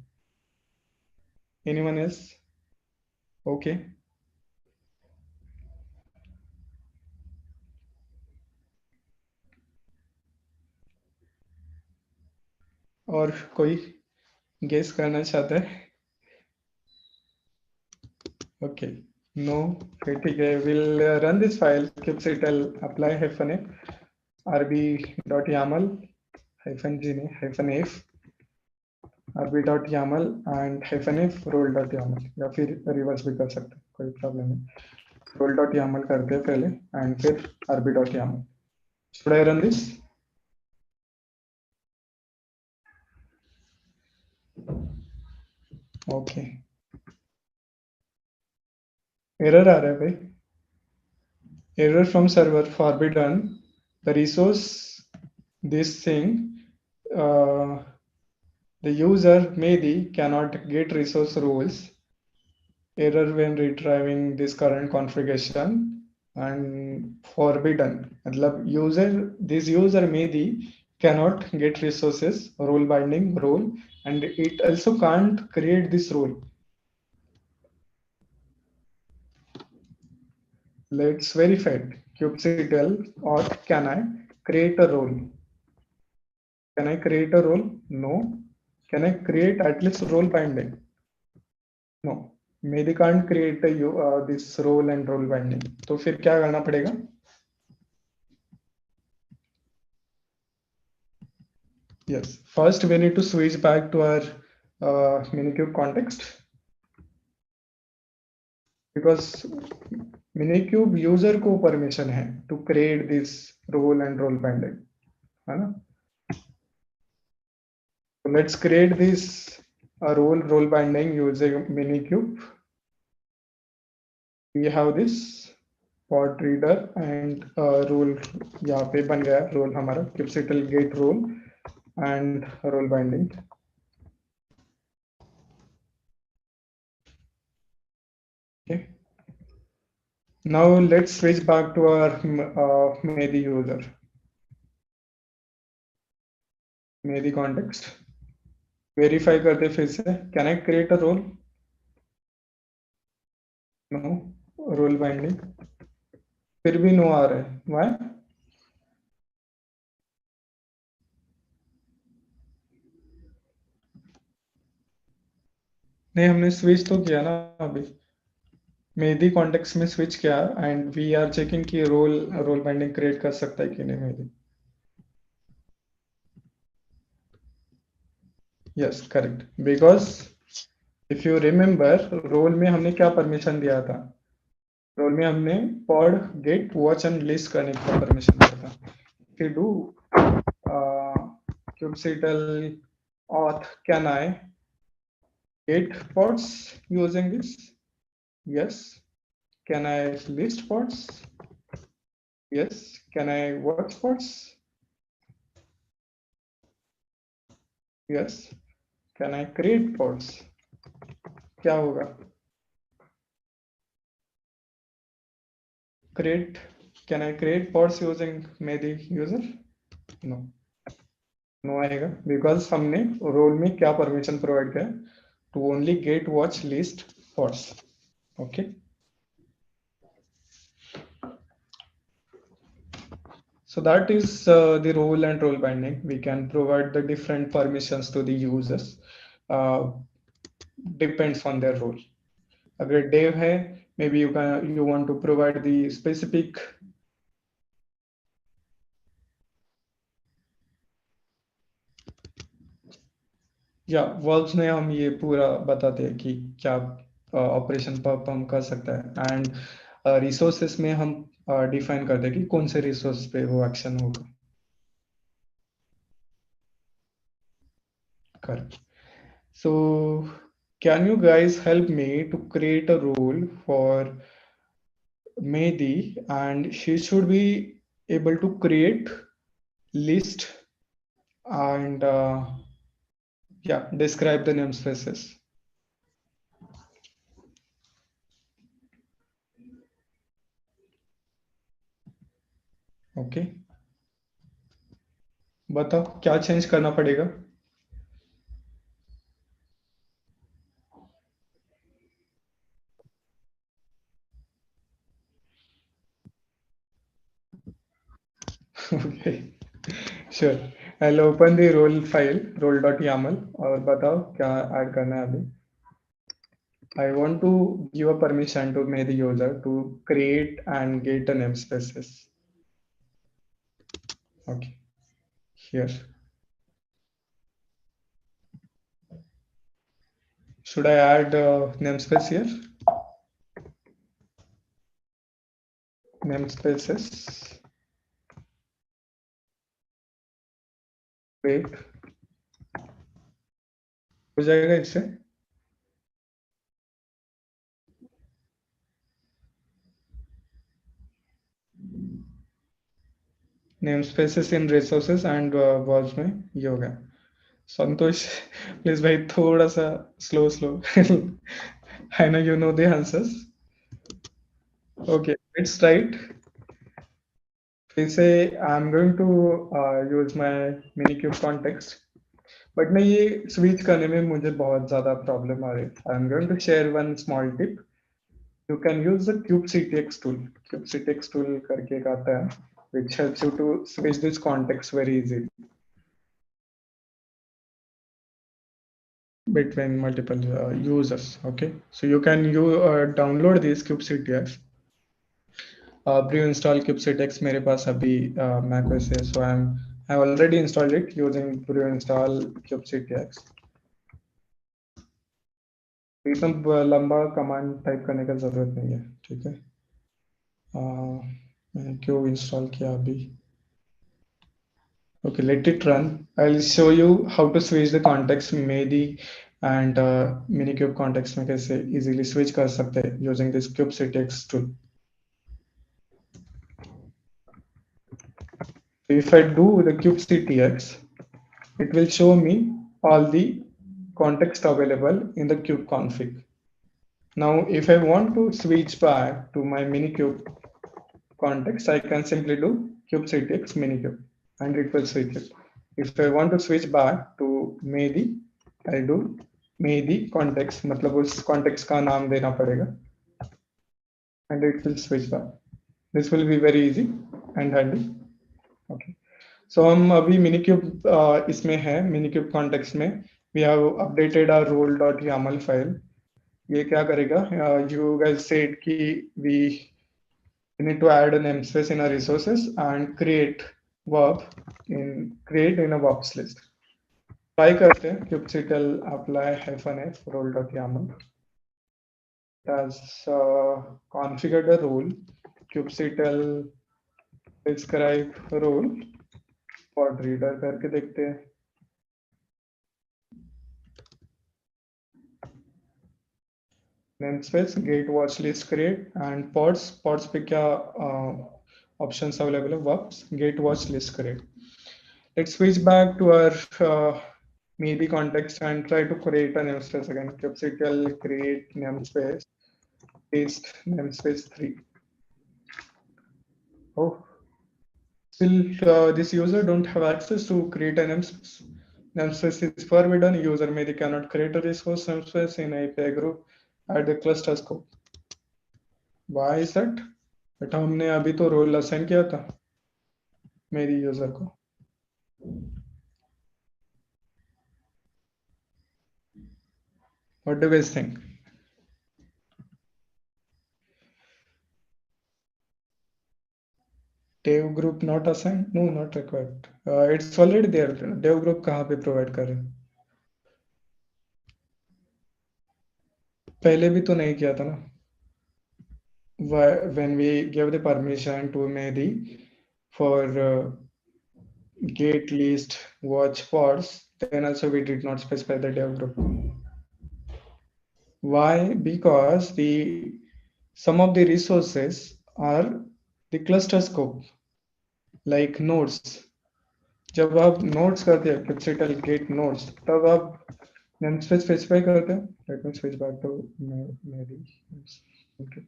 Anyone else? Okay. और कोई गेस करना चाहता है? ओके, नो, फिर ठीक है. Will run this file kubectl apply -f rb.yaml -gene -f rb.yaml and -f role.yaml, या फिर रिवर्स भी कर सकते हैं, कोई प्रॉब्लम नहीं. role.yaml करते हैं पहले एंड फिर rb.yaml. Should I run this? Okay, error आ रहा है भाई. Error from server forbidden. The resource, this thing, the user Medi cannot get resource roles. Error when retrieving this current configuration and forbidden. मतलब this user Medi cannot get resources, role binding role, and it also can't create this role. Let's verify it. kubectl or can I create a role? Can I create a role? No. Can I create at least role binding? No. Maybe can't create this role and role binding. तो फिर क्या करना पड़ेगा? Yes. First, we need to switch back to our Minikube context, because Minikube user को permission है to create this role and role binding, है ना? So let's create this role binding using Minikube. We have this pod reader and role, यहाँ पे बन गया role हमारा kubectl get role and role binding. Okay. Now let's switch back to our Mehdi user, Mehdi context. Verify करते फिर से, can I create a role? No. Role binding, फिर भी no आ रहा है, why? नहीं, हमने स्विच तो किया ना अभी, मेहदी कॉन्टेक्स्ट में स्विच किया एंड वी आर चेकिंग कि रोल बाइंडिंग क्रिएट कर सकता है कि नहीं Mehdi. Yes correct, because if you remember role में हमने क्या परमिशन दिया था, रोल में हमने pod get watch and list करने का परमिशन दिया था। फिर do kubectl auth can I get pods using this? Yes. Can I list pods? Yes. Can I watch pods? Yes. Can I create pods? क्या होगा? Create. Can I create pods using Mehdi user? No. No आएगा because हमने role में क्या permission provide किया, to only get watch list pods. Okay. So that is the role and role binding. We can provide the different permissions to the users. Uh, Depends on their role. अगर dev है, maybe you want to provide the specific. या verbs में हम ये पूरा बताते हैं कि क्या ऑपरेशन परफॉर्म कर सकता है एंड रिसोर्सेस में हम डिफाइन करते हैं कि कौन से रिसोर्स पे वो एक्शन होगा। Correct. So can you guys help me to create a role for Mehdi, and she should be able to create list and yeah, describe the namespaces. Okay, बताओ क्या चेंज करना पड़ेगा? Okay, sure. I'll open the role file role.yaml और बताओ क्या add करना है अभी। I want to give a permission to the user to create and get a namespaces. Okay, here. Should I add namespace here? Namespaces. Wait, हो जाएगा इससे? Namespaces in resources and verbs में ये हो गया। संतोष प्लीज भाई थोड़ा सा slow I know you know the answers. Okay, let's try it. फिर से I'm going to use my minikube context. But मैं ये स्विच करने में मुझे बहुत ज़्यादा प्रॉब्लम आ रही है। I am going to share one small tip. You can use the kubectx tool. kubectx tool करके एक आता है which helps you to switch this context very easily between multiple users. Okay, so you can download this kubectx. Pre install kubectx मेरे पास अभी Mac OS है, so I already installed it using pre install kubectx. एकदम लंबा command type करने का जरूरत नहीं है, ठीक है। मैंने क्यों इंस्टॉल किया अभी? Okay, let it run. I'll show you how to switch the context Mehdi and minikube context में कैसे easily switch कर सकते हैं using this kubectx tool. If I do the kubectx, it will show me all the context available in the kube config. Now, if I want to switch back to my minikube context, I can simply do kubectx minikube and it will switch it. If I want to switch back to Modi, I do Modi context, मतलब उस context का नाम देना पड़ेगा and it will switch back. This will be very easy and handy. Okay. So हम अभी minikube इसमें है minikube context में we have updated our role.yaml file. ये क्या करेगा? You guys said कि we need to add a namespace in our resources and create in a verbs list. Try करते हैं kubectl apply -f role.yaml. It has configured a role kubectl describe role pod reader करके देखते हैं. Namespace get watch list create and pods पे क्या options available है? Verbs get watch list create. Let's switch back to our maybe context and try to create a namespace again. kubectl create namespace paste namespace 3. Oh, still this user don't have access to create a namespace. Namespace is forbidden. User maybe cannot create a resource namespace in API group at the cluster scope. Why is that? बेटा हमने अभी तो role assign किया था मेरी user को. What do you guys think? Dev group not assigned? No, not required. It's already there. Dev group कहाँ पे provide कर रहे हैं? पहले भी तो नहीं किया था ना. When we gave the permission to Mehdi for get list watch pods, then also we did not specify the dev group. Why? Because the some of the resources are the cluster scope, like nodes. जब आप nodes करते हैं kubectl get nodes, तब आप namespace specify करते हैं. Let me switch back to Mehdi. Okay.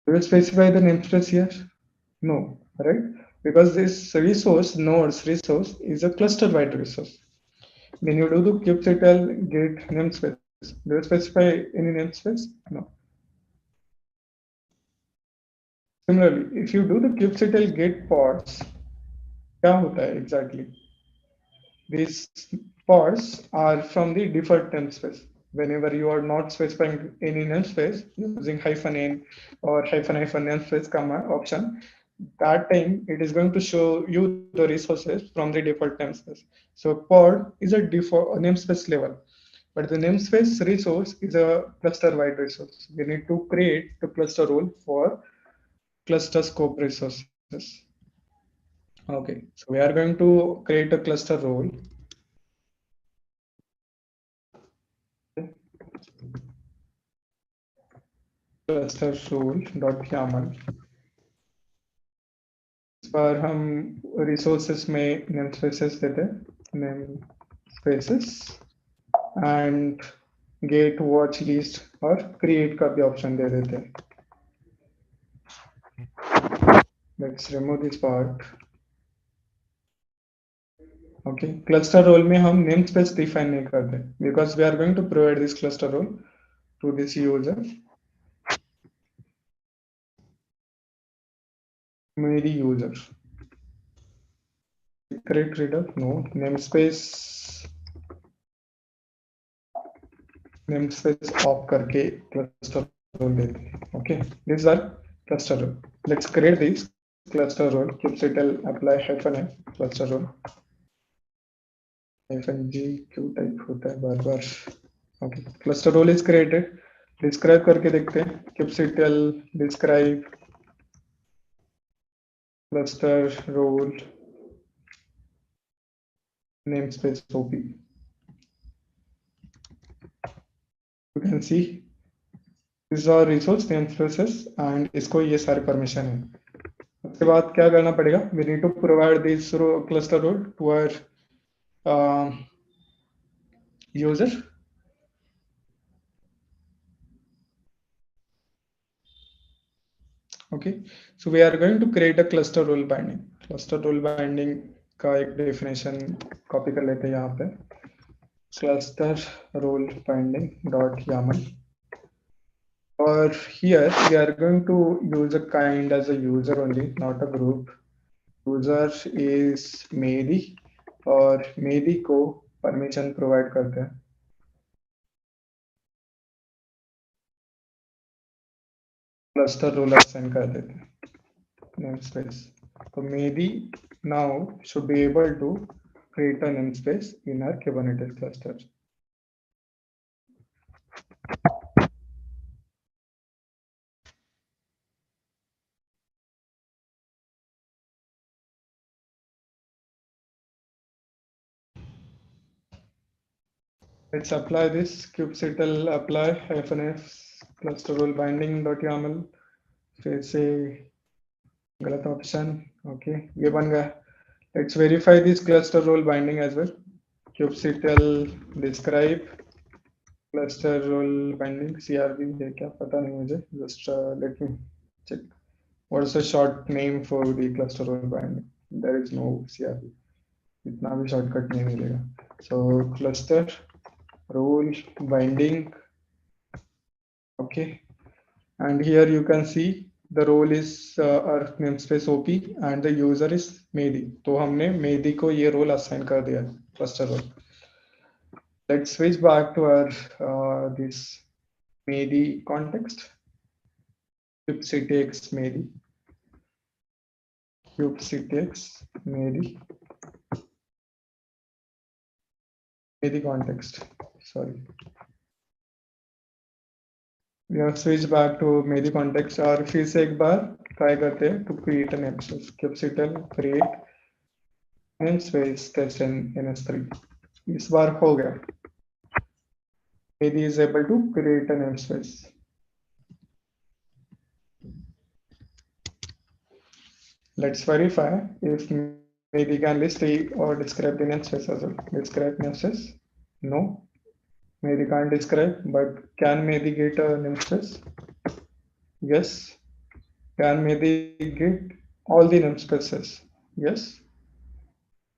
Do you specify the namespace here? No, right? Because this resource, nodes resource, is a cluster-wide resource. When you do the kubectl get namespace, do you specify any namespace? No. Similarly, if you do the kubectl get pods, क्या होता है exactly? These pods are from the default namespace. Whenever you are not specifying any namespace using -n or -hyphen namespace comma option, that time it is going to show you the resources from the default namespace. So pod is a default namespace level, but the namespace resource is a cluster-wide resource. We need to create the cluster role for cluster scope resources. Okay, so we are going to create a cluster role. Cluster role.yaml. इस बार हम resources में namespaces देते हैं, namespaces and get watch list और create का भी option दे देते हैं. Let's remove this part. Okay, cluster role में हम namespace define नहीं करते because we are going to provide this cluster role to this user. मेरी user. Secret reader, no. namespace off करके cluster role देते हैं. Okay, these are cluster role. Let's create this cluster role. kubectl apply -n cluster role. -g क्यों type होता है बार बार. Okay, cluster role is created. Describe करके देखते हैं. kubectl describe cluster role namespace op. You can see these are resource namespaces and इसको ये सारे permission है. उसके बाद क्या करना पड़ेगा, we need to provide this cluster role to our user. Okay, so we are going to create a cluster role binding. Cluster role binding का एक डेफिनेशन कॉपी कर लेते हैं यहाँ पे. Cluster role binding dot YAML. Or here we are going to use a kind as a user only, not a group. User is मेरी, और मेरी को परमिशन प्रोवाइड करते हैं. क्लस्टर रोल असाइन कर देते हैं namespace. So maybe now should be able to create a namespace in our Kubernetes cluster. Let's apply this kubectl apply -f cluster role binding dot YAML. फिर से गलत option. Okay, ये बन गया. Let's verify this cluster role binding as well. kubectl describe cluster role binding CRB है क्या पता नहीं मुझे. Just let me check. What's the short name for the cluster role binding? There is no CRB. इतना भी shortcut नहीं मिलेगा. So cluster role binding. Okay, and here you can see the role is our namespace OP and the user is Mehdi. तो हमने Mehdi को ये role assign कर दिया cluster role. Let's switch back to our this Mehdi context. kubectx Mehdi. kubectx Mehdi. Mehdi context. Sorry. We have switched back to Mehdi context. और फिर से एक बार ट्राई करते हैं to create a namespace. kubectl create namespace test in ns3. इस बार हो गया. Mehdi is able to create a namespace. Let's verify if Mehdi can list or describe the namespace as well. Describe namespace. No, Mehdi can't describe, but can Mehdi get a namespace? Yes. Can Mehdi get all the namespaces? Yes.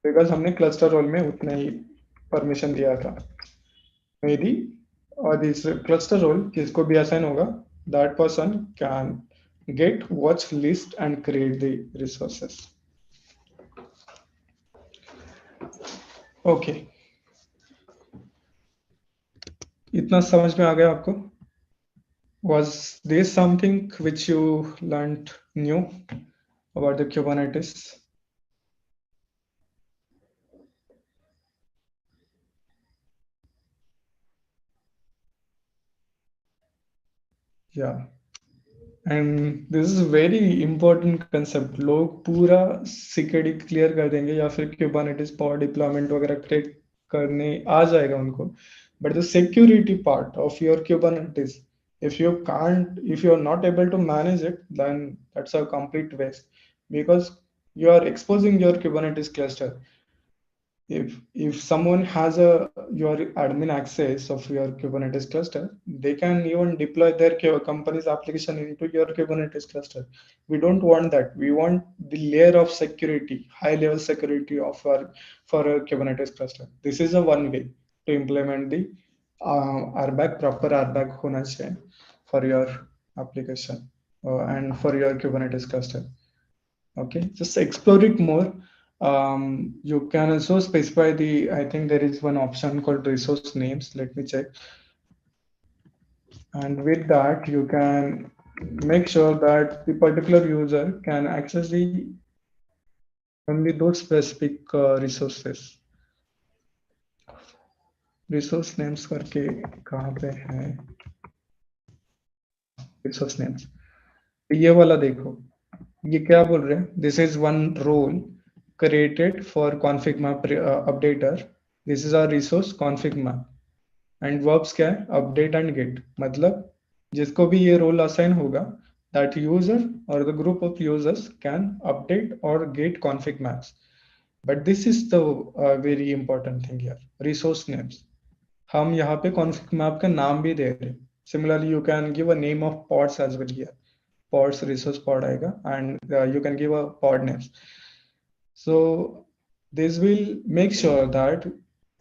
Because हमने cluster role में उतना ही permission दिया था. Mehdi और this cluster role जिसको भी assign होगा, that person can get watch list and create the resources. Okay. इतना समझ में आ गया आपको? Was this something which you learned new about the Kubernetes? Yeah. And this is a very important concept. लोग पूरा CKD क्लियर कर देंगे या फिर Kubernetes pod deployment वगैरह क्रिएट करने आ जाएगा उनको. But the security part of your Kubernetes, if you are not able to manage it, then that's a complete waste, because you are exposing your Kubernetes cluster. If someone has your admin access of your Kubernetes cluster, they can even deploy their company's application into your Kubernetes cluster. We don't want that. We want the layer of security, high level security of for a Kubernetes cluster. This is a one way to implement the RBAC. Proper RBAC होना चाहिए for your application and for your Kubernetes cluster. Okay, just explore it more. You can also specify I think there is one option called resource names. Let me check. And with that, you can make sure that the particular user can access the only those specific resources. Resource names करके कहाँ पे है? Resource names. ये वाला देखो. ये क्या बोल रहे हैं? This is one role created for config map updater. This is our resource config map. And verbs क्या है? Update and get. मतलब जिसको भी ये रोल असाइन होगा, that user or the group of users can update or get config maps. But this is the very important thing here, resource names. हम यहाँ पे config map का नाम भी दे रहे हैं. Similarly, you can give a name of pods as well here. Pods resource pod आएगा and you can give a pod names. So this will make sure that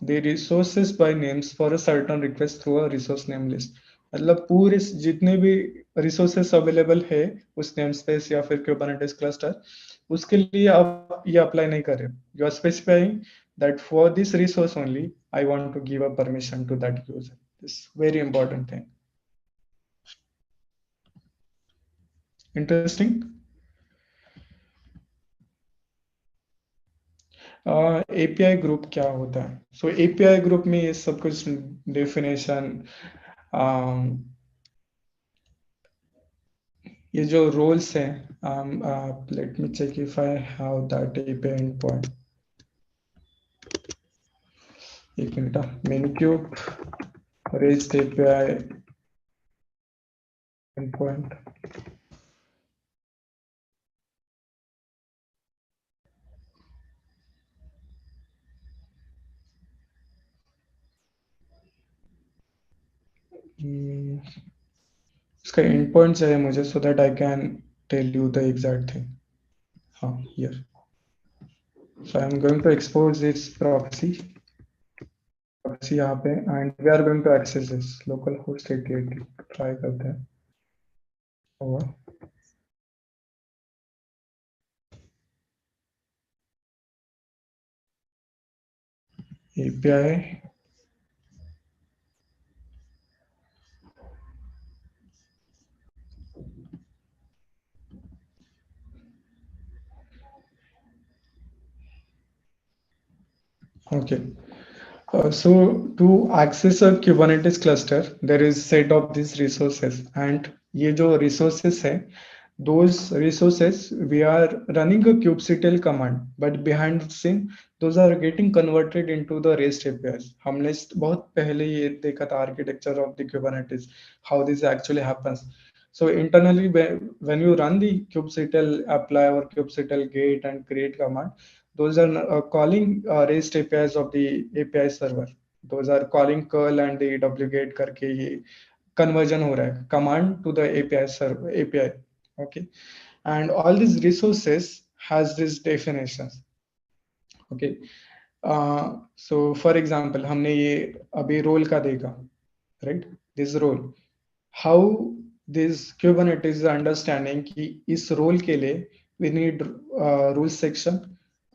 the resources by names for a certain request through a resource name list. मतलब पूरे जितने भी resources available है उस name space या फिर Kubernetes cluster, उसके लिए आप ये अप्लाई नहीं कर रहे. You are specifying that for this resource only I want to give a permission to that user. This very important thing. Interesting. API group क्या होता है? सो API ग्रुप में ये सब कुछ डेफिनेशन, ये जो रोल्स हैं, let me check if I have that API endpoint. एक minute, minikube rest API endpoint. इसका एंड पॉइंट चाहिए मुझे so that I can tell you the exact thing. हाँ, here. So I'm going to expose this proxy यहाँ पे and we are going to access this localhost 8080. Try करते हैं. और API okay. So to access a Kubernetes cluster, there is set of these resources, and ये जो resources है, those resources we are running a kubectl command, but behind the scene those are getting converted into the REST APIs. हमने बहुत पहले ये देखा था architecture of the Kubernetes, how this actually happens. So internally, when you run the kubectl apply or kubectl get and create command, those are calling REST APIs of the API server. Those are calling curl and the wget करके ये conversion हो रहा है command to the API server API. Okay, and all these resources has these definitions. Okay, so for example हमने ये अभी role का देखा, right? This role, how this Kubernetes is understanding कि इस role के लिए we need rules section,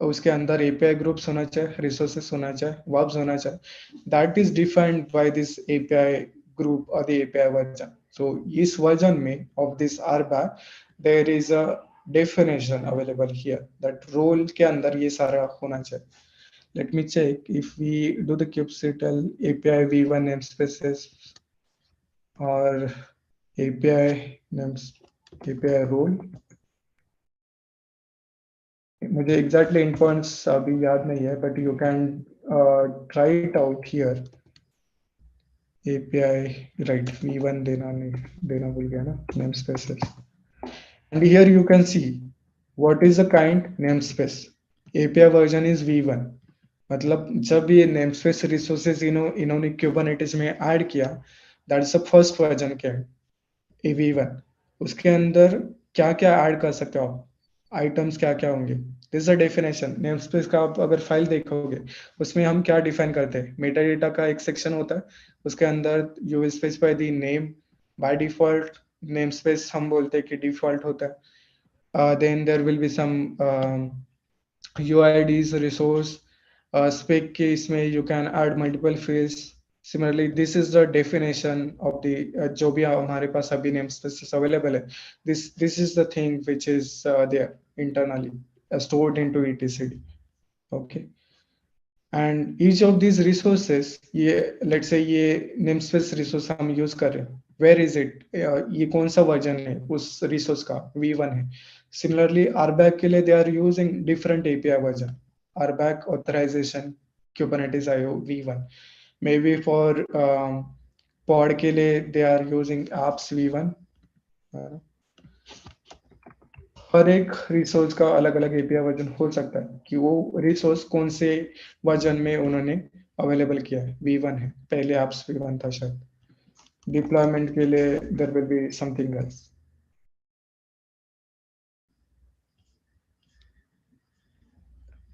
उसके अंदर API groups होना चाहिए, resources होना चाहिए, verbs होना चाहिए. That is defined by this API group or the API version. So इस version में of this RBAC there is a definition available here that role के अंदर ये सारा होना चाहिए. Let me check if we do the kubectl API v1 namespaces or API names API role. मुझे exactly endpoints अभी याद नहीं है, but you can try it out here. API right v1 देना भूल गया ना namespaces. And here you can see what is the kind namespace. API version is v1. मतलब जब ये namespace resources इन्होंने Kubernetes में ऐड किया, that's the first version के v1. उसके अंदर क्या क्या ऐड कर सकते हो आप, आइटम्स क्या क्या होंगे. This a definition name space का. आप अगर फाइल देखोगे उसमें हम क्या डिफाइन करते हैं, मेटा डेटा का एक सेक्शन होता है, उसके अंदर you will specify the name. By default name space हम बोलते हैं कि डिफॉल्ट होता है. Then there will be some UIDs resource. Spec case में you can add multiple fields. Similarly, this is the definition of the जो भी हमारे पास अभी namespaces available है. This is the thing which is there internally stored into etcd. Okay, and each of these resources, ये let's say ये namespace resource हम use कर रहे हैं, where is it, ये कौन सा version है उस resource का, v1 है. Similarly, RBAC के लिए they are using different API version. RBAC authorization Kubernetes IO v1. Maybe for pod के लिए they are using apps v1. हर एक रिसोर्स का अलग अलग एपीआई वर्जन हो सकता है कि वो रिसोर्स कौन से वर्जन में उन्होंने अवेलेबल किया है। V1 है, पहले एप्स V1 था शायद। डिप्लॉयमेंट के लिए there will be something else.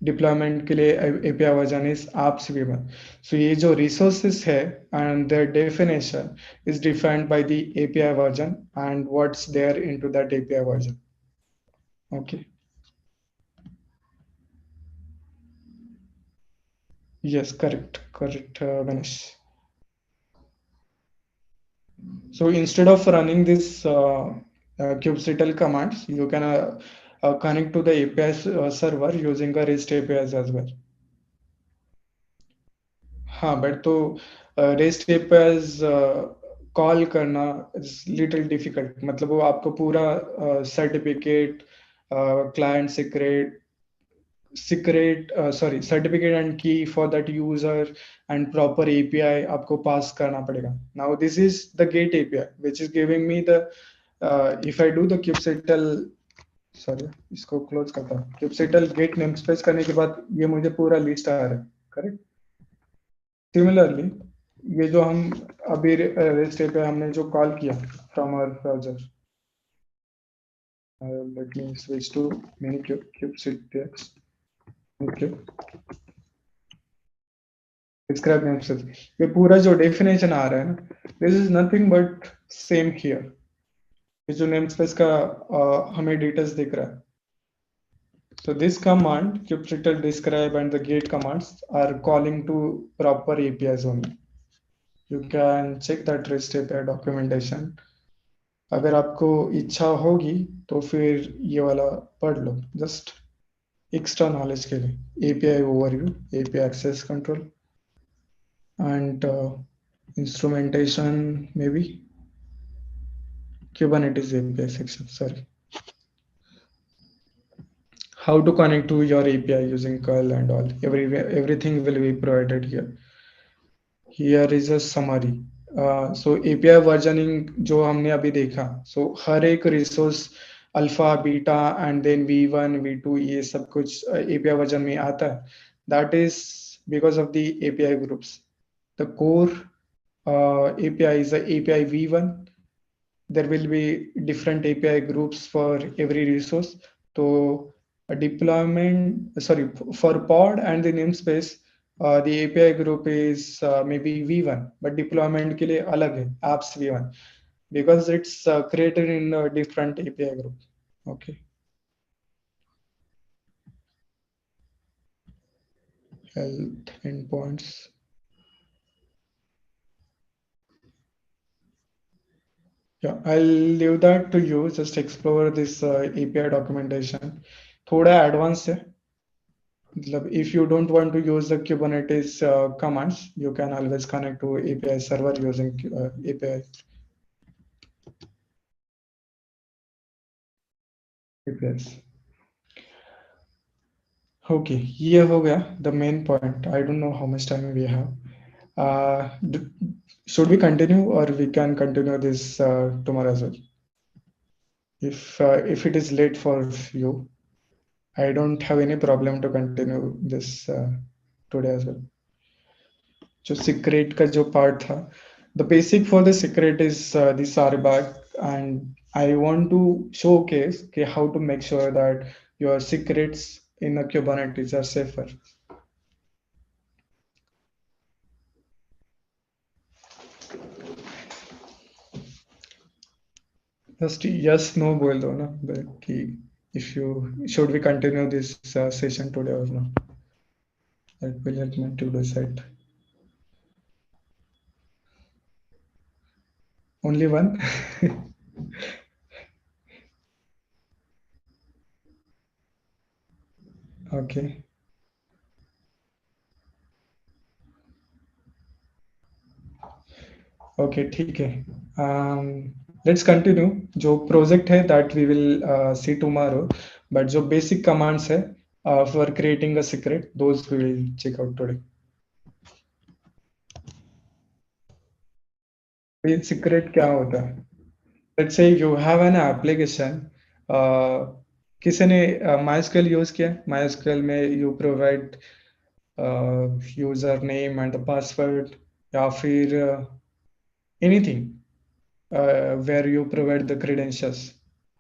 Deployment के लिए API version is apps V1। सो ये जो रिसोर्सेस है and their definition is defined by the API version and what's there into that API version। Okay, yes, correct, Ganesh. So instead of running this kubectl commands, you can connect to the API server using a REST APIs as well। हाँ, but तो REST APIs call करना is little difficult. मतलब वो आपको पूरा certificate, client certificate and key for that user and proper API आपको pass करना पड़ेगा। Now this is the get API which is giving me the, if I do the kubectl, sorry इसको close करता हूँ। kubectl गेट नेमस्पेस करने के बाद ये मुझे पूरा लिस्ट आ रहा है, करेक्ट। सिमिलरली ये जो हम अभी रेस्ट पे हमने जो कॉल किया from our browser, let me switch to mini kubectl okay describe namespace. ये पूरा जो डेफिनेशन आ रहा है ना, this is nothing but same here. ये जो नेमस्पेस का हमें डिटेल्स दिख रहा है। So this command kubectl describe and the gate commands are calling to proper APIs only। You can check that REST API documentation। अगर आपको इच्छा होगी तो फिर ये वाला पढ़ लो, जस्ट एक्स्ट्रा नॉलेज के लिए। API overview, API access control and instrumentation, maybe Kubernetes API section, sorry। How to connect to your API using curl and all, everything will be provided here। Here is a summary। So API versioning जो हमने अभी देखा, so हर एक resource alpha beta and then V1 V2 ये सब कुछ API version में आता है। That is because of the API groups. The core API is a API V1। there will be different API groups for every resource। So a deployment, sorry, for pod and the namespace, the API group is maybe V1, but deployment के लिए अलग है apps V1 because it's created in a different API group। Okay, health endpoints। Yeah, I'll leave that to you। Just explore this API documentation। थोड़ा advanced है। मतलब if you don't want to use the Kubernetes commands, you can always connect to API server using API APIs। Okay, ये हो गया the main point। I don't know how much time we have। Should we continue or we can continue this tomorrow as well? If it is late for you, I don't have any problem to continue this today as well। जो secret का जो part था, the basic for the secret is the SARBAC, and I want to showcase how to make sure that your secrets in a Kubernetes are safer। Just yes no बोल दो ना, कि if you should we continue this session today or not। That will help me to decide। Only one? Okay, okay, ठीक है। Let's continue। जो project है that we will see tomorrow, but जो basic commands है for creating a secret, those we will check out today। ये secret क्या होता है? Let's say you have an application, किसी ने MySQL यूज किया? MySQL में you provide user name and password, या फिर anything where you provide the credentials,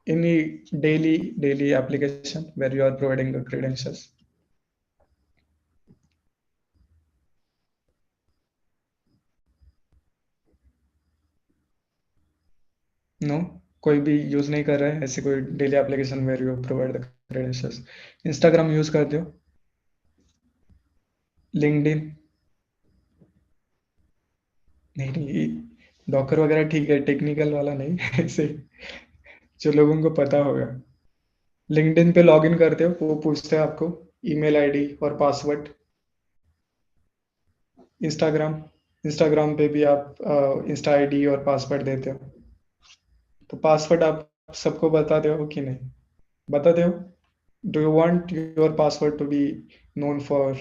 any daily application where you are providing the credentials? No, कोई भी use नहीं कर रहा है ऐसे कोई daily application where you provide the credentials? Instagram use करते हो? लिंक्डइन? नहीं नहीं, डॉकर वगैरह ठीक है, टेक्निकल वाला नहीं ऐसे जो लोगों को पता होगा। लिंक्डइन पे लॉग इन करते हो, वो पूछते हैं आपको ईमेल आईडी और पासवर्ड। इंस्टाग्राम, इंस्टाग्राम पे भी आप इंस्टा आईडी और पासवर्ड देते हो, तो पासवर्ड आप सबको बताते हो कि नहीं? बताते हो? Do you want your password to be known for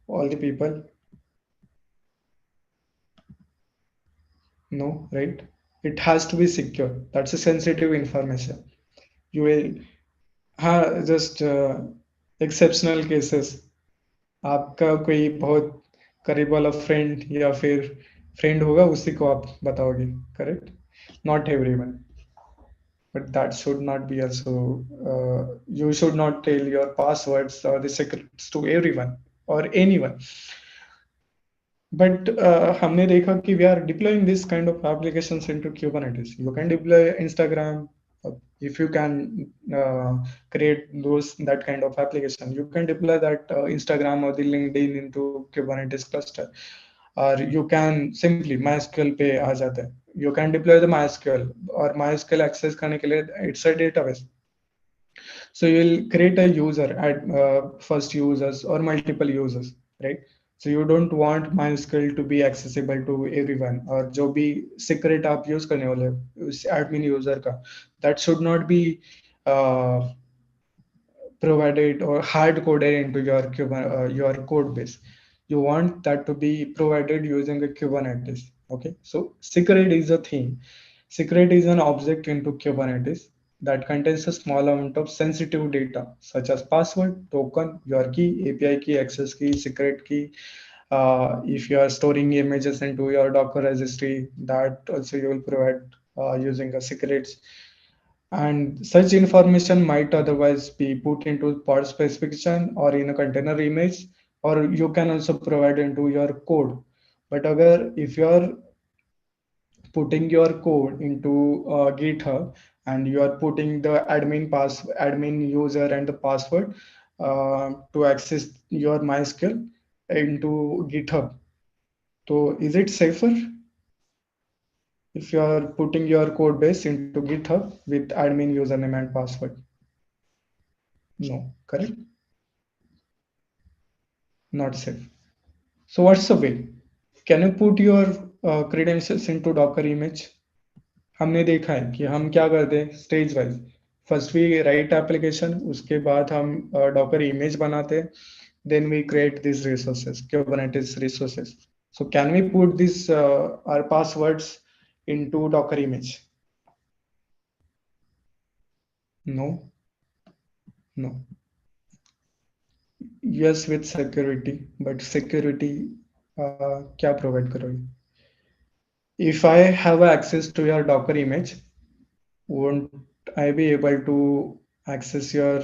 all the people? No, right? It has to be secure. That's a sensitive information. You will, हाँ, just exceptional cases, आपका कोई बहुत करीब वाला फ्रेंड या फिर फ्रेंड होगा, उसी को आप बताओगे, correct? Not everyone, but that should not be also, you should not tell your passwords or the secrets to everyone or anyone. But हमने देखा कि we are deploying this kind of applications into Kubernetes. You can deploy Instagram, if you can create those that kind of application. You can deploy that Instagram or the LinkedIn into Kubernetes cluster, or you can simply MySQL पे आ जाता है. You can deploy the MySQL, और MySQL access करने के लिए it's a database. So you will create a user, add first users or multiple users, right? So you don't want MySQL to be accessible to everyone, और जो भी secret आप use करने वाले हो उस admin user का, that should not be uh, provided or hard coded into your code base. You want that to be provided using a Kubernetes. Okay, so secret is a thing. Secret is an object into Kubernetes that contains a small amount of sensitive data such as password, token, your key, API key, access key, secret key. If you are storing images into your Docker registry, that also you will provide using a secrets. And such information might otherwise be put into pod specification or in a container image, or you can also provide into your code. But if you are putting your code into GitHub and you are putting the admin user and the password to access your MySQL into GitHub, so is it safer if you are putting your code base into GitHub with admin username and password? No, correct? Not safe. So what's the way? Can you put your credentials into Docker image? हमने देखा है कि हम क्या करते हैं stage wise. First we write application, उसके बाद हम डॉकर इमेज बनाते हैं, then we create this resources, Kubernetes resources. So can we put this our passwords into Docker image? No, no. Yes, with security, but security क्या provide करोगे? If I have access to your Docker image, won't I be able to access your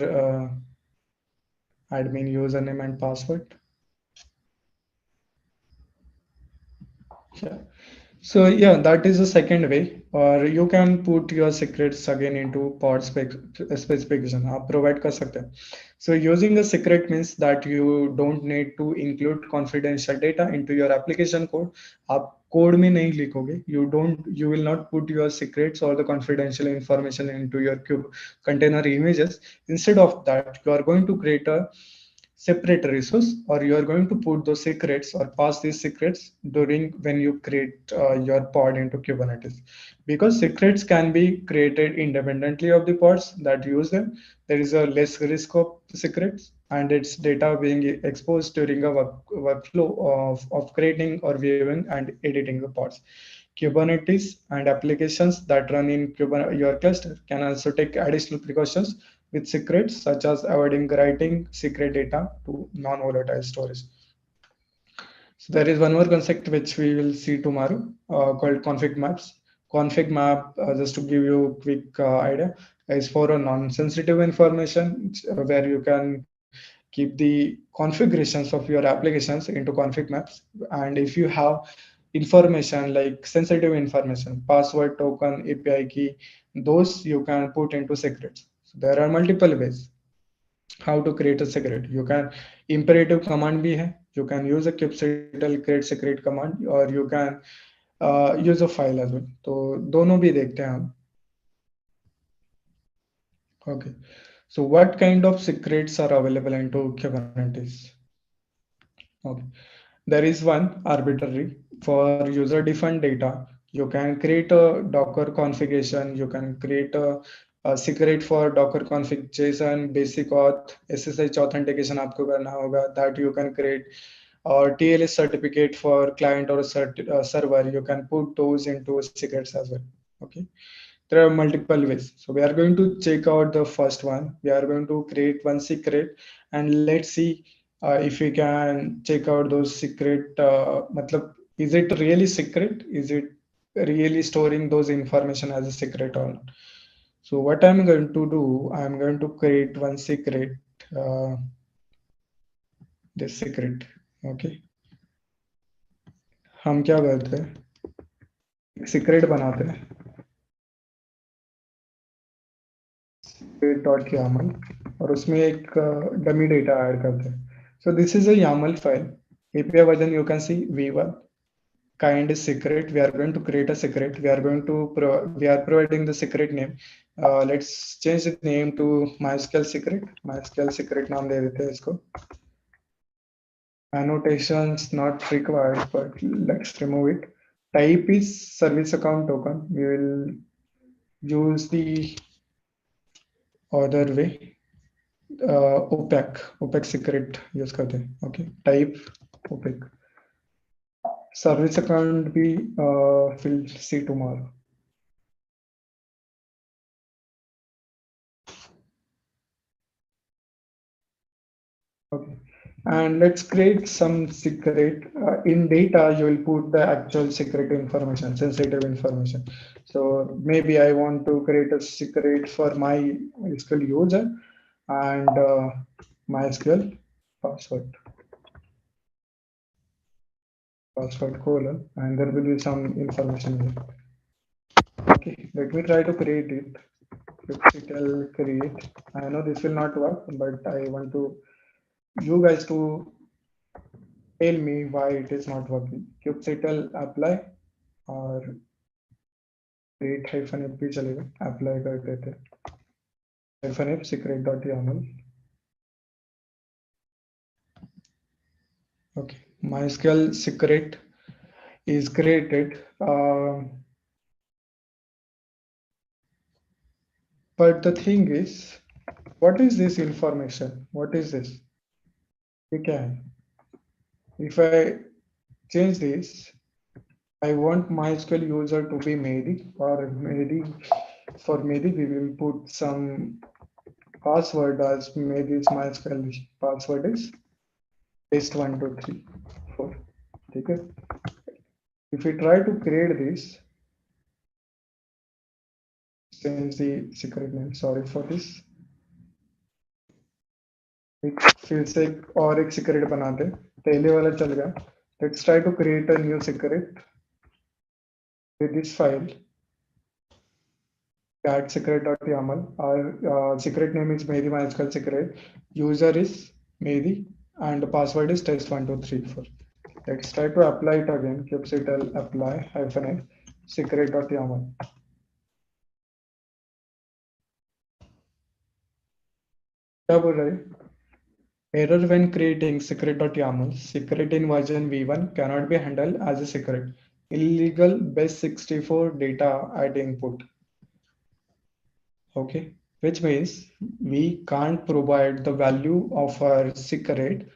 admin username and password? Yeah. So yeah, that is the second way, or you can put your secrets again into specification. आप provide कर सकते हैं. So using a secret means that you don't need to include confidential data into your application code. आप code में नहीं लिखोगे. You will not put your secrets or the confidential information into your container images. Instead of that, you are going to create a separate resource, or you are going to put those secrets or pass these secrets during when you create your pod into Kubernetes, because secrets can be created independently of the pods that use them. There is a less risk of secrets and its data being exposed during a workflow of creating or viewing and editing the pods. Kubernetes and applications that run in your cluster can also take additional precautions with secrets, such as avoiding writing secret data to non-volatile storage. So there is one more concept which we will see tomorrow called config maps. Config map, just to give you a quick idea, is for a non-sensitive information where you can keep the configurations of your applications into config maps. And if you have information like sensitive information, password, token, API key, those you can put into secrets. So there are multiple ways how to create a secret. You can imperative command भी है, you can use a kubectl create secret command, or you can use a file as well. तो दोनों भी देखते हैं हम. Okay, so what kind of secrets are available into Kubernetes? Okay, there is one arbitrary for user defined data. You can create a Docker configuration. You can create a secret for Docker config JSON, basic auth, SSH authentication आपको करना होगा, that you can create, or TLS certificate for client or server. You can put those into secrets as well. Okay, there are multiple ways. So we are going to check out the first one. We are going to create one secret, and let's see if we can check out those secret. Matlab, is it really secret? Is it really storing those information as a secret or not? So what I'm going to do, I'm going to create one secret. Uh, this secret. Okay, हम क्या करते हैं, एक secret बनाते हैं dot YAML, और उसमें एक डमी डेटा ऐड करते हैं. So this is a YAML file. API version you can see v1. Kind is secret. We are going to create a secret. We are providing the secret name. Let's change the name to MySQL secret. MySQL secret नाम दे देते हैं इसको. Annotations not required, but let's remove it. Type is service account token. We will use the other way. OPEC secret use करते हैं. Okay, type OPEC. Service account भी we'll see tomorrow. Okay, and let's create some secret. In data, you will put the actual secret information, sensitive information. So maybe I want to create a secret for my MySQL user and MySQL password. Password colon, and there will be some information here. Okay, let me try to create it. Kubectl create. I know this will not work, but I want to you guys to tell me why it is not working. kubectl apply और create hyphen f भी चलेगा. apply कर देते हैं. hyphen f secret.yaml. Okay, MySQL secret is created. But the thing is, what is this information? What is this? We can. If I change this, I want MySQL user to be Mehdi, or Mehdi. For Mehdi, we will put some password as Mehdi's MySQL password is test123 4. Okay. If we try to create this, change the secret name. Sorry for this. फिर से और एक secret बनाते हैं. पहले वाला चल गया. Let's try to create a new secret with this file. Cat secret.yaml. Our secret name is Mehdi MySQL secret. User is Mehdi and the password is test1234. Let's try to apply it again. kubectl apply hyphen -a secret.yaml. क्या बोल रहा है? Error when creating secret.yaml. Secret in version v1 cannot be handled as a secret. Illegal base64 data at input. Okay, which means we can't provide the value of our secret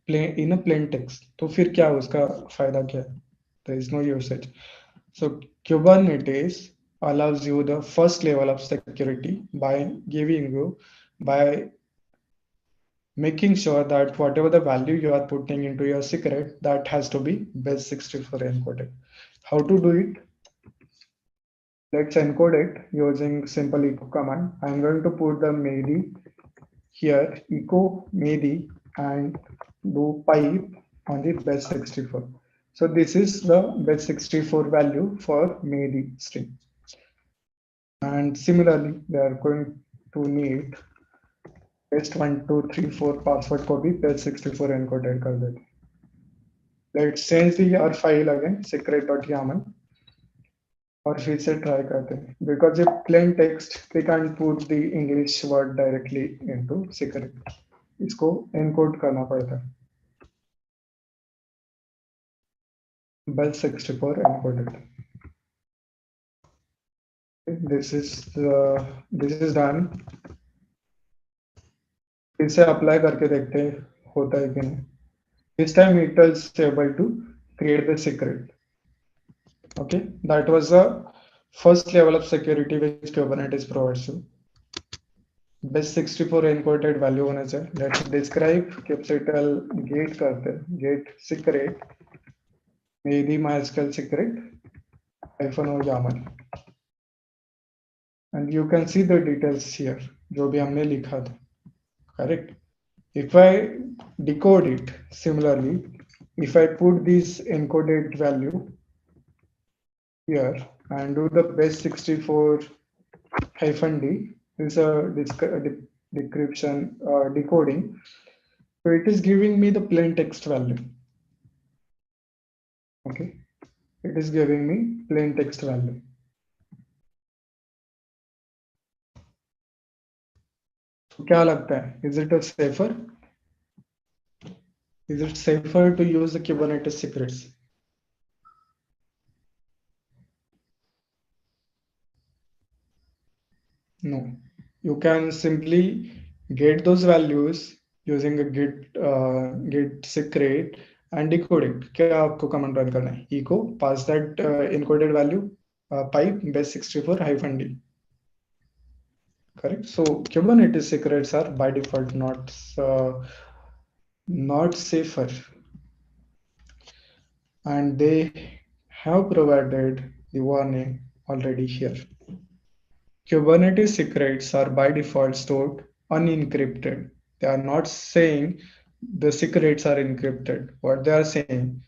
in a plain text. तो फिर क्या उसका फायदा क्या है? There is no usage. So Kubernetes allows you the first level of security by giving you by making sure that whatever the value you are putting into your secret, that has to be base 64 encoded. How to do it? Let's encode it using simple echo command. I'm going to put the MEDI here, echo MEDI, and do pipe on the base 64. So this is the base 64 value for MEDI string. And similarly, we are going to need paste 1234 password को भी page 64 encoded कर देते. Let's change the our file again secret.yaml और फिर से try करते हैं because if plain text we can't put the English word directly into secret. इसको encode करना पड़ता है. Bell 64 encoded. This is done. फिर से अप्लाई करके देखते हैं होता है कि नहीं. This time it is able to create the secret. Okay, that was the first level of security which Kubernetes provides you. Base 64 encoded value होना चाहिए. Let's describe kubectl get करते हैं. Get secret maybe MySQL secret -o YAML and you can see the details here जो भी हमने लिखा था. Correct. If I decode it similarly, if I put this encoded value here and do the base 64 -d is a decryption decoding, so it is giving me the plain text value. Okay, it is giving me plain text value. So क्या लगता है? Is it a safer? Is it safer to use the Kubernetes secrets? No, you can simply get those values using a git secret and decode it. क्या आपको command run करना है? Echo pass that encoded value pipe base 64 -d. Correct. So Kubernetes secrets are by default not safer, and they have provided the warning already here. Kubernetes secrets are by default stored unencrypted. They are not saying the secrets are encrypted. What they are saying,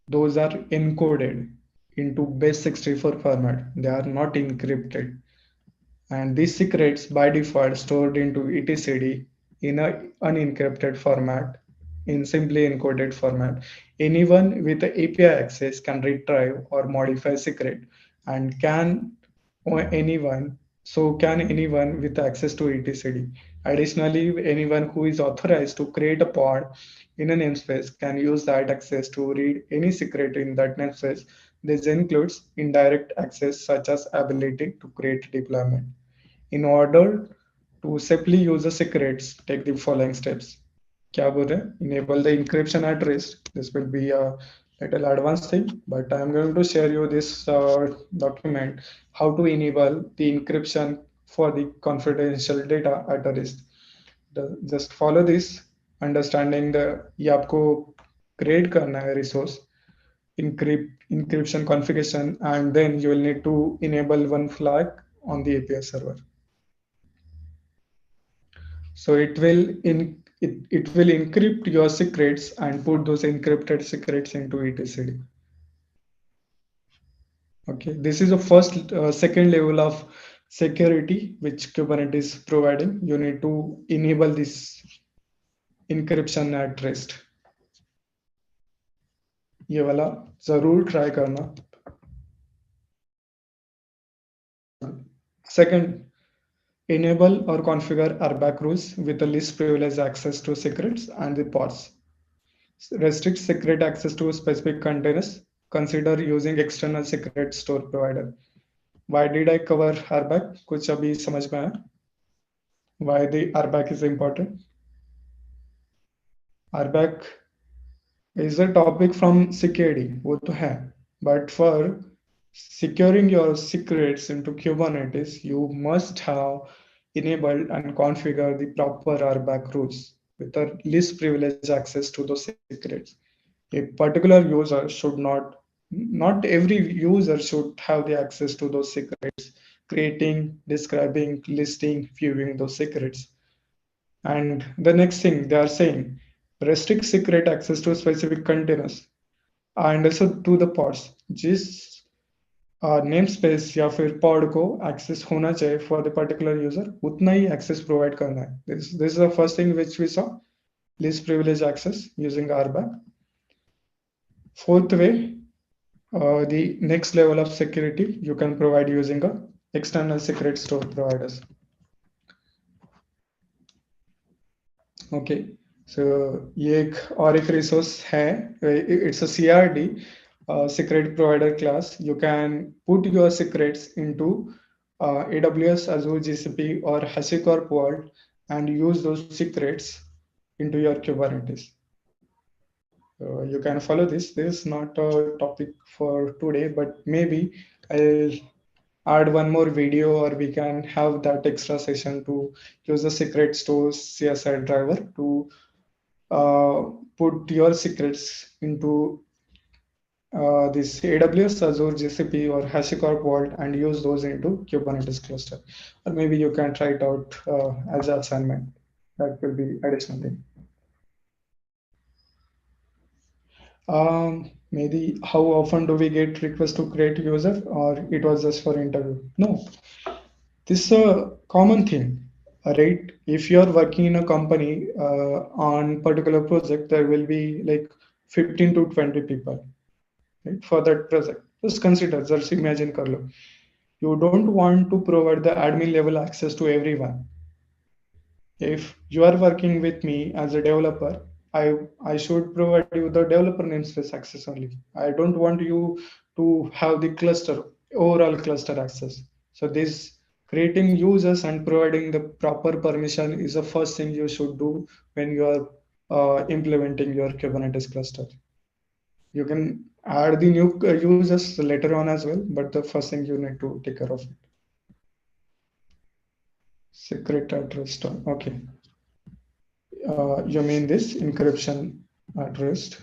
those are encoded into base 64 format. They are not encrypted. And these secrets by default stored into etcd in an unencrypted format, in simply encoded format. Anyone with API access can retrieve or modify secret, and can anyone with access to etcd. Additionally, anyone who is authorized to create a pod in a namespace can use that access to read any secret in that namespace. This includes indirect access such as ability to create deployment. In order to safely use the secrets, take the following steps. क्या बोल रहे हैं? Enable the encryption at rest. This will be a little advanced thing, but I'm going to share you this document, how to enable the encryption for the confidential data at a rest. Just follow this, understanding the ये आपको create करना है resource, encryption configuration, and then you will need to enable one flag on the API server. So it will encrypt your secrets and put those encrypted secrets into etcd. Okay, this is the second level of security which Kubernetes is providing. You need to enable this encryption at rest. ये वाला जरूर try करना. Second, enable or configure RBAC rules with the least privilege access to secrets and the pods. Restrict secret access to specific containers. Consider using external secret store provider. Why did I cover RBAC? कुछ अभी समझ में आया? Why the RBAC is important? RBAC is a topic from CKD. वो तो है. But for securing your secrets into Kubernetes, you must have enabled and configured the proper RBAC rules with a least privilege access to those secrets. A particular user should not every user should have the access to those secrets, creating, describing, listing, viewing those secrets. And the next thing they are saying, restrict secret access to specific containers and also to the pods. जिस name space या फिर pod को access होना चाहिए for the particular user उतना ही access provide करना है. This is the first thing which we saw, least privilege access using RBAC. Fourth way, the next level of security you can provide using a external secret store providers. Okay so ये एक और एक resource है. It's a CRD, secret provider class. You can put your secrets into AWS, Azure, GCP, or HashiCorp Vault and use those secrets into your Kubernetes. You can follow this. This is not a topic for today, but maybe I'll add one more video, or we can have that extra session to use the secret stores CSI driver to uh, put your secrets into this AWS, Azure, GCP, or HashiCorp Vault and use those into Kubernetes cluster. Or maybe you can try it out as an assignment. That will be additional thing. Maybe how often do we get requests to create user, or it was just for interview? No, this is a common thing, right? If you're working in a company on particular project, there will be like 15 to 20 people, right, for that project. Just consider, just imagine कर लो. You don't want to provide the admin level access to everyone. If you are working with me as a developer, I should provide you the developer namespace access only. I don't want you to have the cluster, overall cluster access. So this creating users and providing the proper permission is the first thing you should do when you are implementing your Kubernetes cluster. You can add the new users later on as well, but the first thing you need to take care of it. Secret at rest. Okay. You mean this encryption at rest?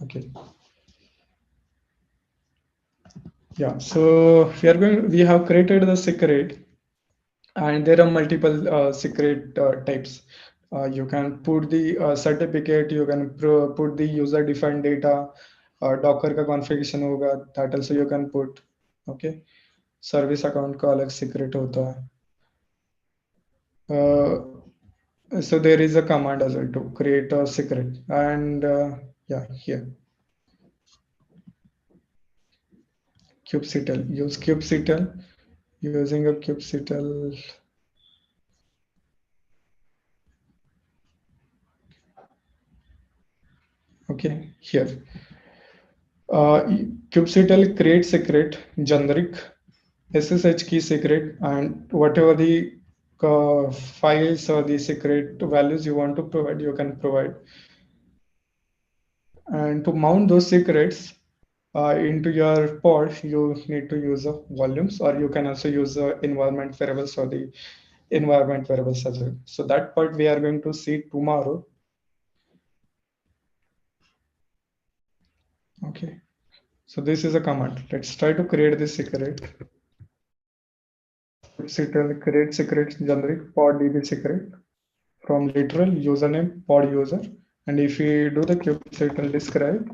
Okay. Yeah. So we have created the secret, and there are multiple secret types. You can put the certificate. You can put the user defined data. Docker का configuration होगा. That also you can put. Okay. Service account का अलग secret होता है. So there is a command as well to create a secret, and yeah, here kubectl, use kubectl. Using a kubectl, okay, here kubectl create secret generic SSH key secret, and whatever the files or the secret values you want to provide, you can provide. And to mount those secrets into your pod, you need to use volumes, or you can also use environment variables or the environment variables as well. So that part we are going to see tomorrow. Okay. So this is a command. Let's try to create this secret. Kubectl create secret generic pod db secret from literal username pod user. And if we do the kubectl describe,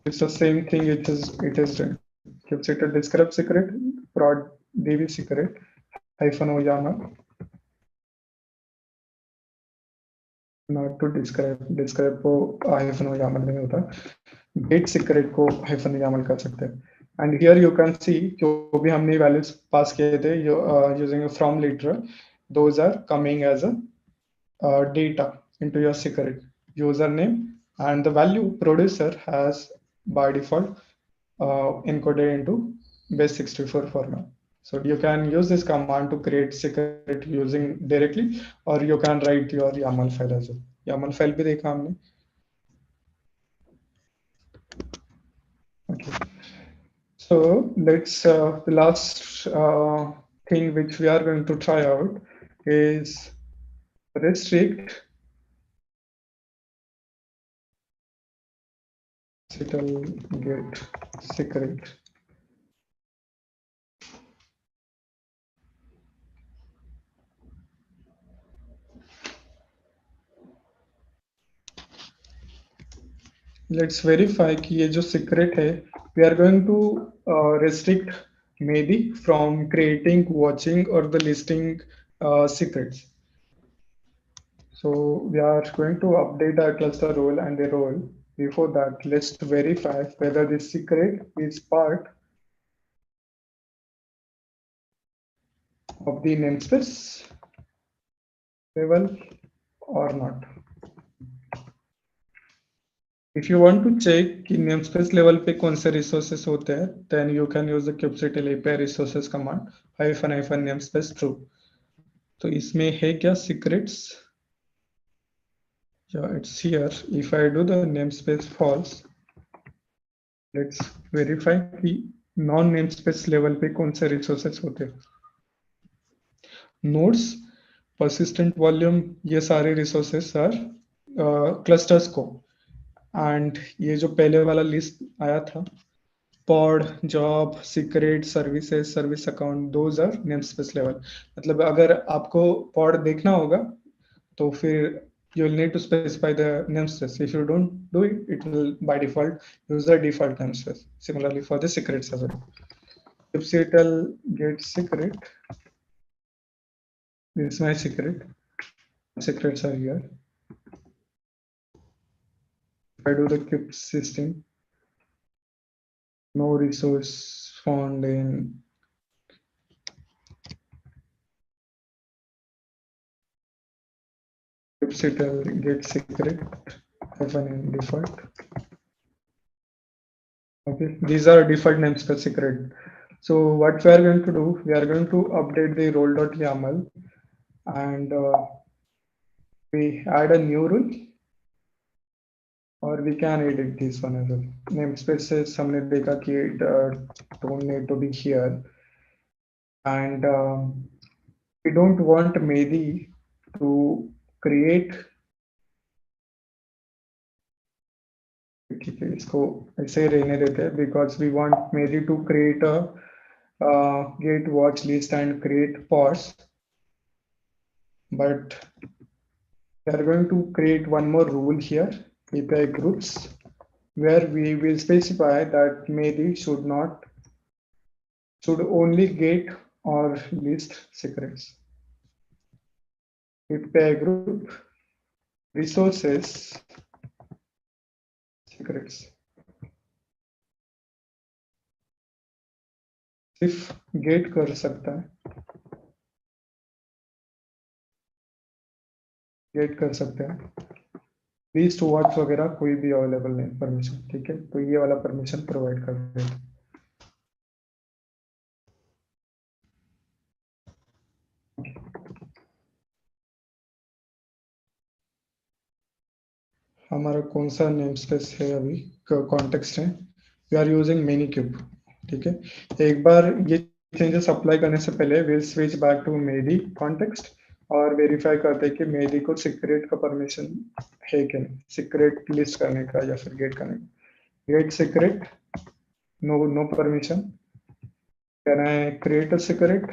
it's the same thing it is doing. Kubectl describe secret prod db secret hyphen o YAML. Not to describe को hyphen o YAML नहीं होता. Get secret को hyphen YAML कर सकते हैं. And here you can see जो भी हमने values pass किए थे using a from literal, those are coming as a data into your secret username, and the value producer has by default encoded into base64 format. So you can use this command to create secret using directly, or you can write your YAML file as well. YAML file भी देखा हमने. Okay. So let's the last thing which we are going to try out is restrict settle get secret. Let's verify कि ये जो secret है, we are going to restrict maybe from creating, watching or the listing secrets. So we are going to update our cluster role and the role. Before that, let's verify whether this secret is part of the namespace level or not. If you want to check कि namespace level पे कौन से resources होते हैं, then you can use the kubectl API resources command -hyphen namespace true. तो इसमें है क्या secrets? Yeah, it's here. If I do the namespace false, let's verify कि non namespace level पे कौन से resources होते हैं. Nodes, persistent volume, ये सारे resources are clusters को. And ये जो पहले वाला list आया था, pod, job, secret, services, service account, those are namespace level. मतलब अगर आपको pod देखना होगा तो फिर you will need to specify the namespace. If you don't do it, it will by default use the default namespace. Similarly for the secrets as well. kubectl get secret. This is my secret. Secrets are here. If I do the kube system, no resource found in kubectl get secret hyphen in default. Okay, these are default namespace secret. So what we are going to do, we are going to update the role.yaml and we add a new rule or we can edit this one as well. Namespaces हमने देखा कि don't need to be here and we don't want Mehdi to create. ठीक है, इसको ऐसे रहने देते हैं because we want Mehdi to create a get watch list and create pods, but we are going to create one more rule here, API groups, where we will specify that Mehdi should only get or list secrets. API group resources secrets. सिर्फ gate कर सकता है, gate कर सकते हैं, least watch वगैरह कोई भी अवेलेबल नहीं परमिशन. ठीक है, तो ये वाला परमिशन प्रोवाइड कर देते. हमारा कौन सा नेम स्पेस है अभी कॉन्टेक्स्ट है, we are using minikube. ठीक है, एक बार ये चेंजेस अप्लाई करने से पहले will switch back to Mehdi context और वेरीफाई करते हैं कि मेडी को सीक्रेट का परमिशन है कि नहीं, सीक्रेट लिस्ट करने का या फिर गेट करने का. Get secret, no permission. Can I create a secret?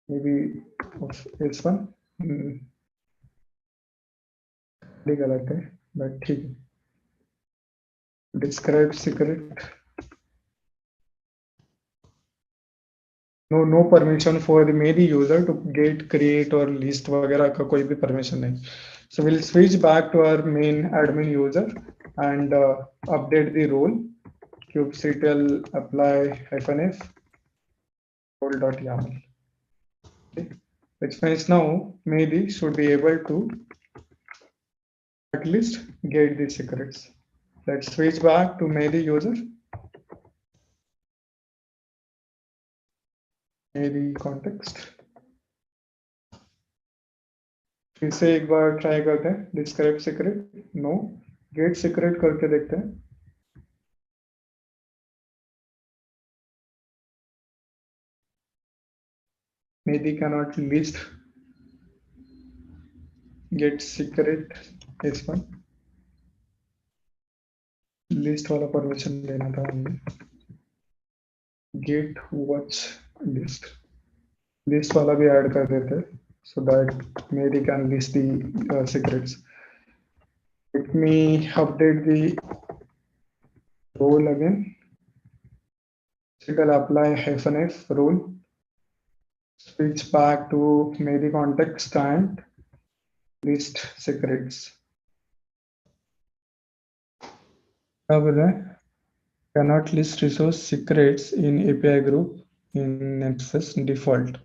Maybe of this one. गलत है बट ठीक है. Describe secret. No permission for the मेरी user to get, create or list वगैरह का कोई भी permission नहीं. So we'll switch back to our main admin user and update the role kubectl apply -f role.yaml. Okay. Which means now Mehdi should be able to at least get the secrets. Let's switch back to Mehdi user. Mehdi context. फिर से एक बार try करते हैं, describe secret, no, get secret करके देखते हैं। Maybe cannot list get secret is one, list वाला permission देना था हमने, गेट वॉच लिस्ट, लिस्ट वाला भी ऐड कर देते so that maybe can list the secrets. Let me update the role again. Shall apply hyphen f rule, switch back to maybe context and list secrets. अब cannot list resource secrets in API group in Nexus default.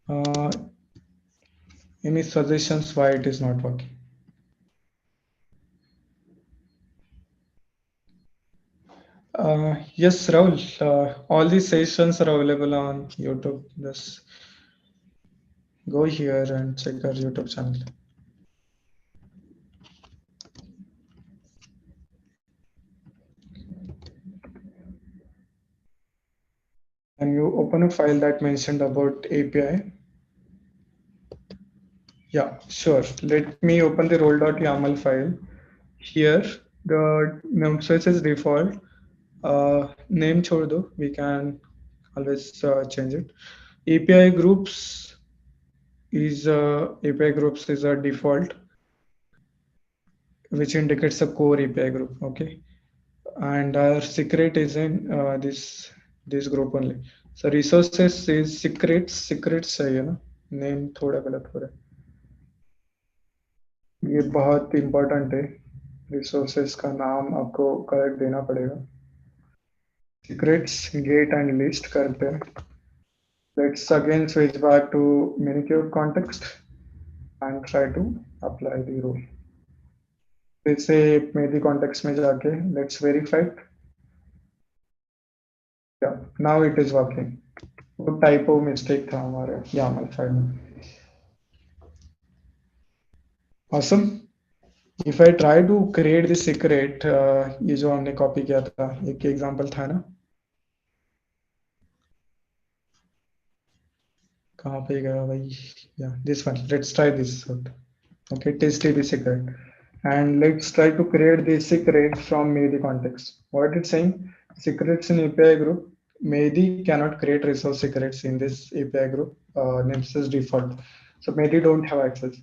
Uh, any suggestions why it is not working? Yes, Rahul. All these sessions are available on YouTube. Just go here and check our YouTube channel. And you open a file that mentioned about API. Yeah, sure. Let me open the role.yaml file. Here, the namespace is default. Name छोड़ दो. We can always change it. API groups API groups is a default, which indicates a core API group. Okay, and our secret is in this group only. So resources is secrets चाहिए ना, name थोड़ा गलत हो रहा है, ये बहुत important है, रिसोर्सेस का नाम आपको करेक्ट देना पड़ेगा। secrets get and list करते हैं। Let's again switch back to minikube context and try to apply the rule। फिर से मेरी context में जाके let's verify it। Yeah, now it is working। वो typo mistake था हमारे YAML फाइल में। Awesome। If I try to create the secret, ये जो हमने कॉपी किया था, एक एग्जांपल था ना, कहाँ पे गया भाई? Yeah, this one, let's try this out। Okay, test the secret and let's try to create the secret from Mehdi context। What it's saying, secrets in API group, Mehdi cannot create resource secrets in this API group, names as default, so Mehdi don't have access।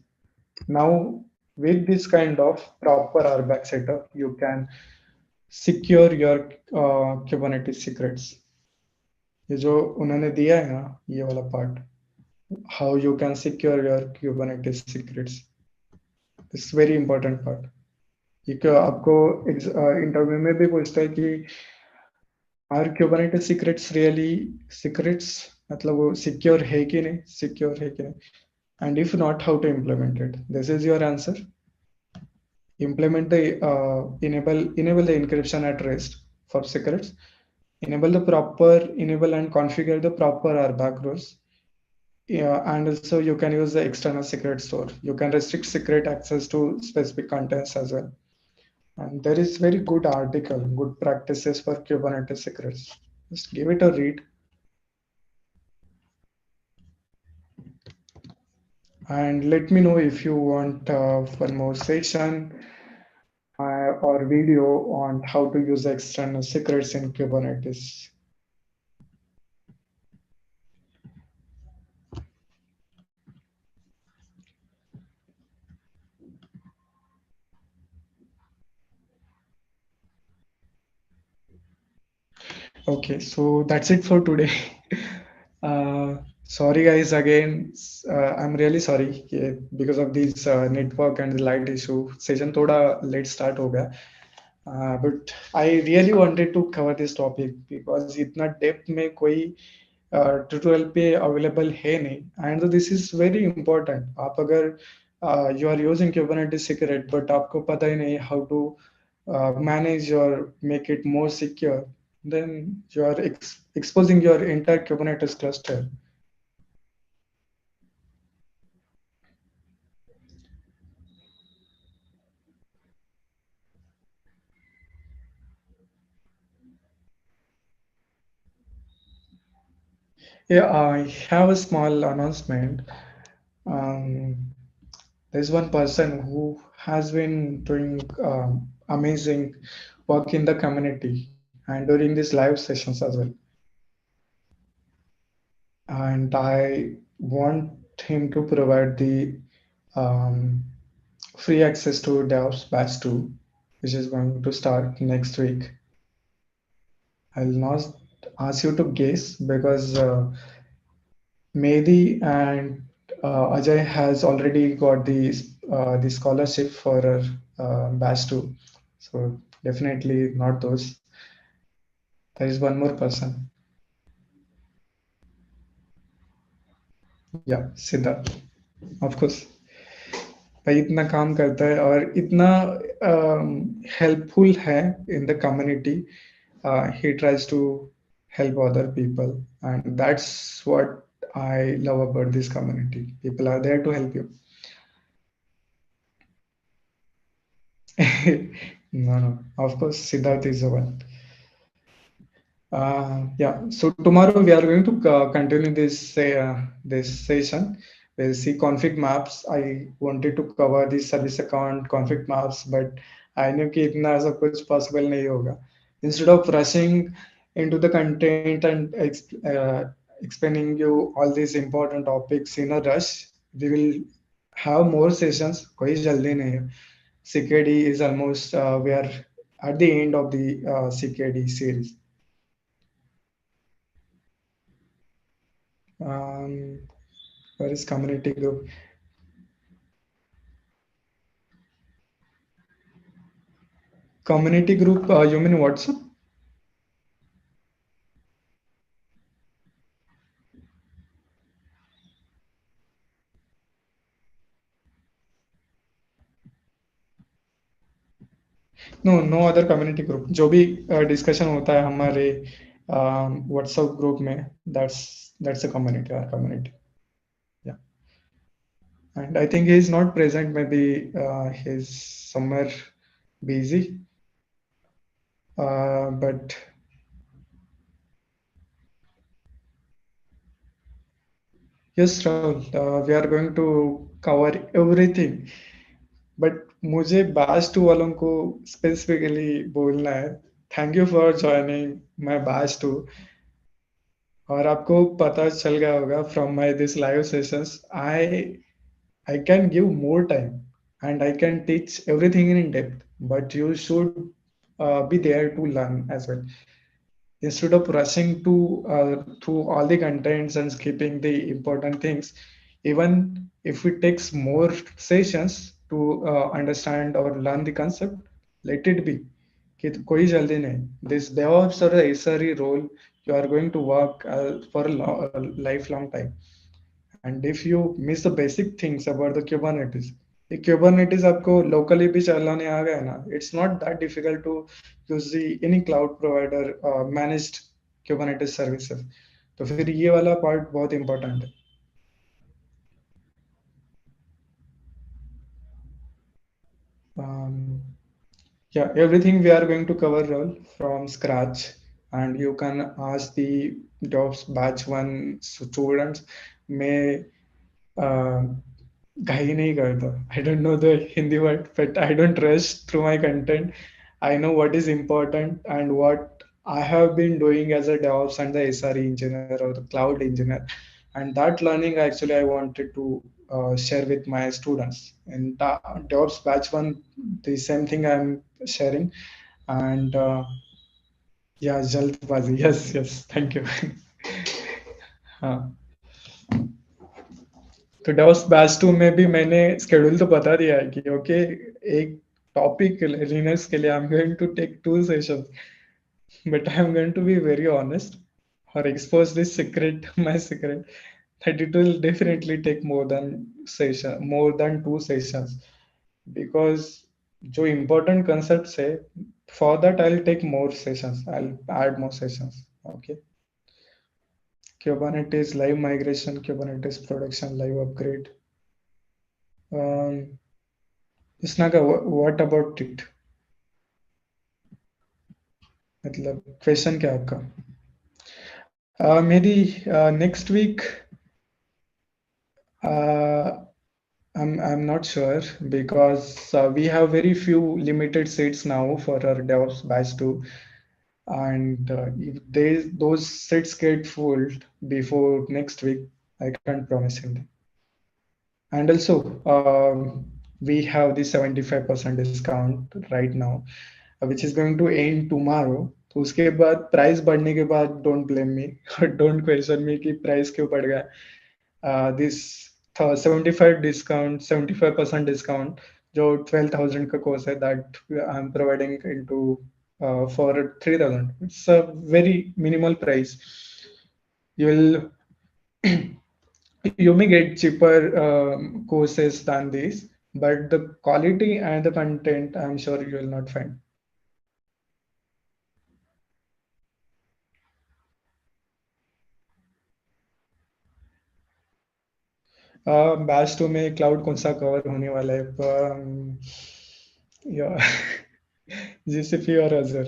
Now with this kind of proper RBAC setup, you can secure your Kubernetes secrets। ये जो उन्होंने दिया है ना, ये वाला part, how you can secure your Kubernetes secrets, it's very important part। ये क्या आपको इंटरव्यू में भी पूछता है कि are Kubernetes secrets really secrets, मतलब वो सिक्योर है कि नहीं, सिक्योर है कि नहीं, and if not, how to implement it। This is your answer। Implement the enable the encryption at rest for secrets, enable and configure the proper RBAC rules। Yeah, and also you can use the external secret store, you can restrict secret access to specific contents as well। And there is very good article, good practices for Kubernetes secrets, just give it a read and let me know if you want one more session or video on how to use external secrets in Kubernetes। Okay, so that's it for today। Sorry guys again, I'm really sorry because of this network and the light issue, session थोड़ा late start हो गया। But I really wanted to cover this topic because इतना depth में कोई tutorial पे available है नहीं, and this is very important. आप अगर you are using Kubernetes secret but आपको पता ही नहीं how to manage or make it more secure, then you are exposing your entire Kubernetes cluster। Yeah, I have a small announcement. Um, there's one person who has been doing amazing work in the community and during these live sessions as well. And I want him to provide the um, free access to DevOps Batch 2, which is going to start next week. I'll not ask you to guess because Mehdi and Ajay has already got the scholarship for batch two, so definitely not those. There is one more person. Yeah, Siddharth. Of course, भाई इतना काम करता है और इतना helpful है in the community. He tries to help other people, and that's what I love about this community. People are there to help you. No, no. Of course, Siddharth is the one. Yeah. So tomorrow we are going to continue this session. We'll see config maps. I wanted to cover the service account config maps, but I knew कि इतना सब कुछ possible नहीं होगा. Instead of rushing into the content and explaining you all these important topics in a rush, we will have more sessions. कोई जल्दी नहीं है. CKD is almost we are at the end of the CKD series. Um, where is community group? Community group, you mean WhatsApp? No, no other community group. जो भी discussion होता है हमारे WhatsApp group में, that's a community, our community. Yeah, and I think he is not present. Maybe he's somewhere busy. But yes, Rahul, we are going to cover everything. But मुझे batch two वालों को स्पेसिफिकली बोलना है, thank you for joining my batch two. और आपको पता चल गया होगा from my this live sessions, I can give more time and I can teach everything in depth, but you should be there to learn as well. Instead of rushing to through all the contents and skipping the important things, even if it takes more sessions to understand or learn the concept, let it be. कि कोई जल्दी नहीं. This DevOps or SRE role, you are going to work for a lifelong time. And if you miss the basic things about the Kubernetes, the Kubernetes आपको locally भी चलाने आ गया ना, it's not that difficult to use the any cloud provider managed Kubernetes services. तो फिर ये वाला part बहुत important है. Um, yeah, everything we are going to cover all from scratch, and you can ask the jobs batch one students may uh, घाई नहीं करता. I don't know the Hindi word, but I don't rush through my content. I know what is important and what I have been doing as a DevOps and the SRE engineer or the cloud engineer. And that learning actually I wanted to share with my students. In DevOps batch one, the same thing I'm sharing. And yeah, Jaltbazi. Yes, yes. Thank you. हाँ. तो DOS batch two में भी मैंने schedule तो बता दिया है कि ओके, एक टॉपिक लिनक्स के लिए I am going to take 2 sessions, but I am going to be very honest और expose this secret, my secret, that it will definitely take more than 2 sessions, because जो important concepts है, for that I'll take more sessions, I'll add more sessions. Okay. Kubernetes live migration, Kubernetes production live upgrade. um, Snaga, what about it? मतलब question क्या है आपका? Maybe next week. Uh, I'm not sure because we have very few limited seats now for our DevOps batch too, and if those seats get full before next week, I can't promise anything. And also, we have the 75% discount right now, which is going to end tomorrow. तो उसके बाद price बढ़ने के बाद don't blame me don't question me कि price क्यों बढ़ गया. This 75 discount, 75% discount, जो 12,000 का कोर्स है, that I'm providing into for 3,000. It's a very minimal price. You will you may get cheaper courses than these, but the quality and the content, I'm sure you will not find. Batch two में cloud कौन सा cover होने वाला है? या GCP और अजर.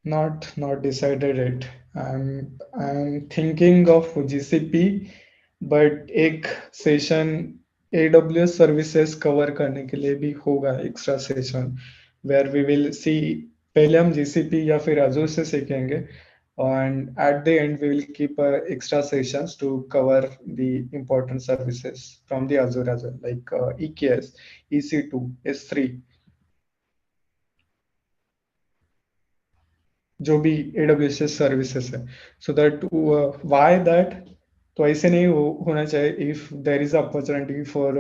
Not decided it. I'm thinking of GCP, but एक सेशन AWS सर्विसेज कवर करने के लिए भी होगा, extra session where we will see. पहले हम GCP या फिर Azure से सीखेंगे, and at the end we will keep extra sessions to cover the important services from the Azure as well, like EKS, EC2, S3, जो भी AWS services है. So that why that, तो ऐसे नहीं होना चाहिए. If there is opportunity for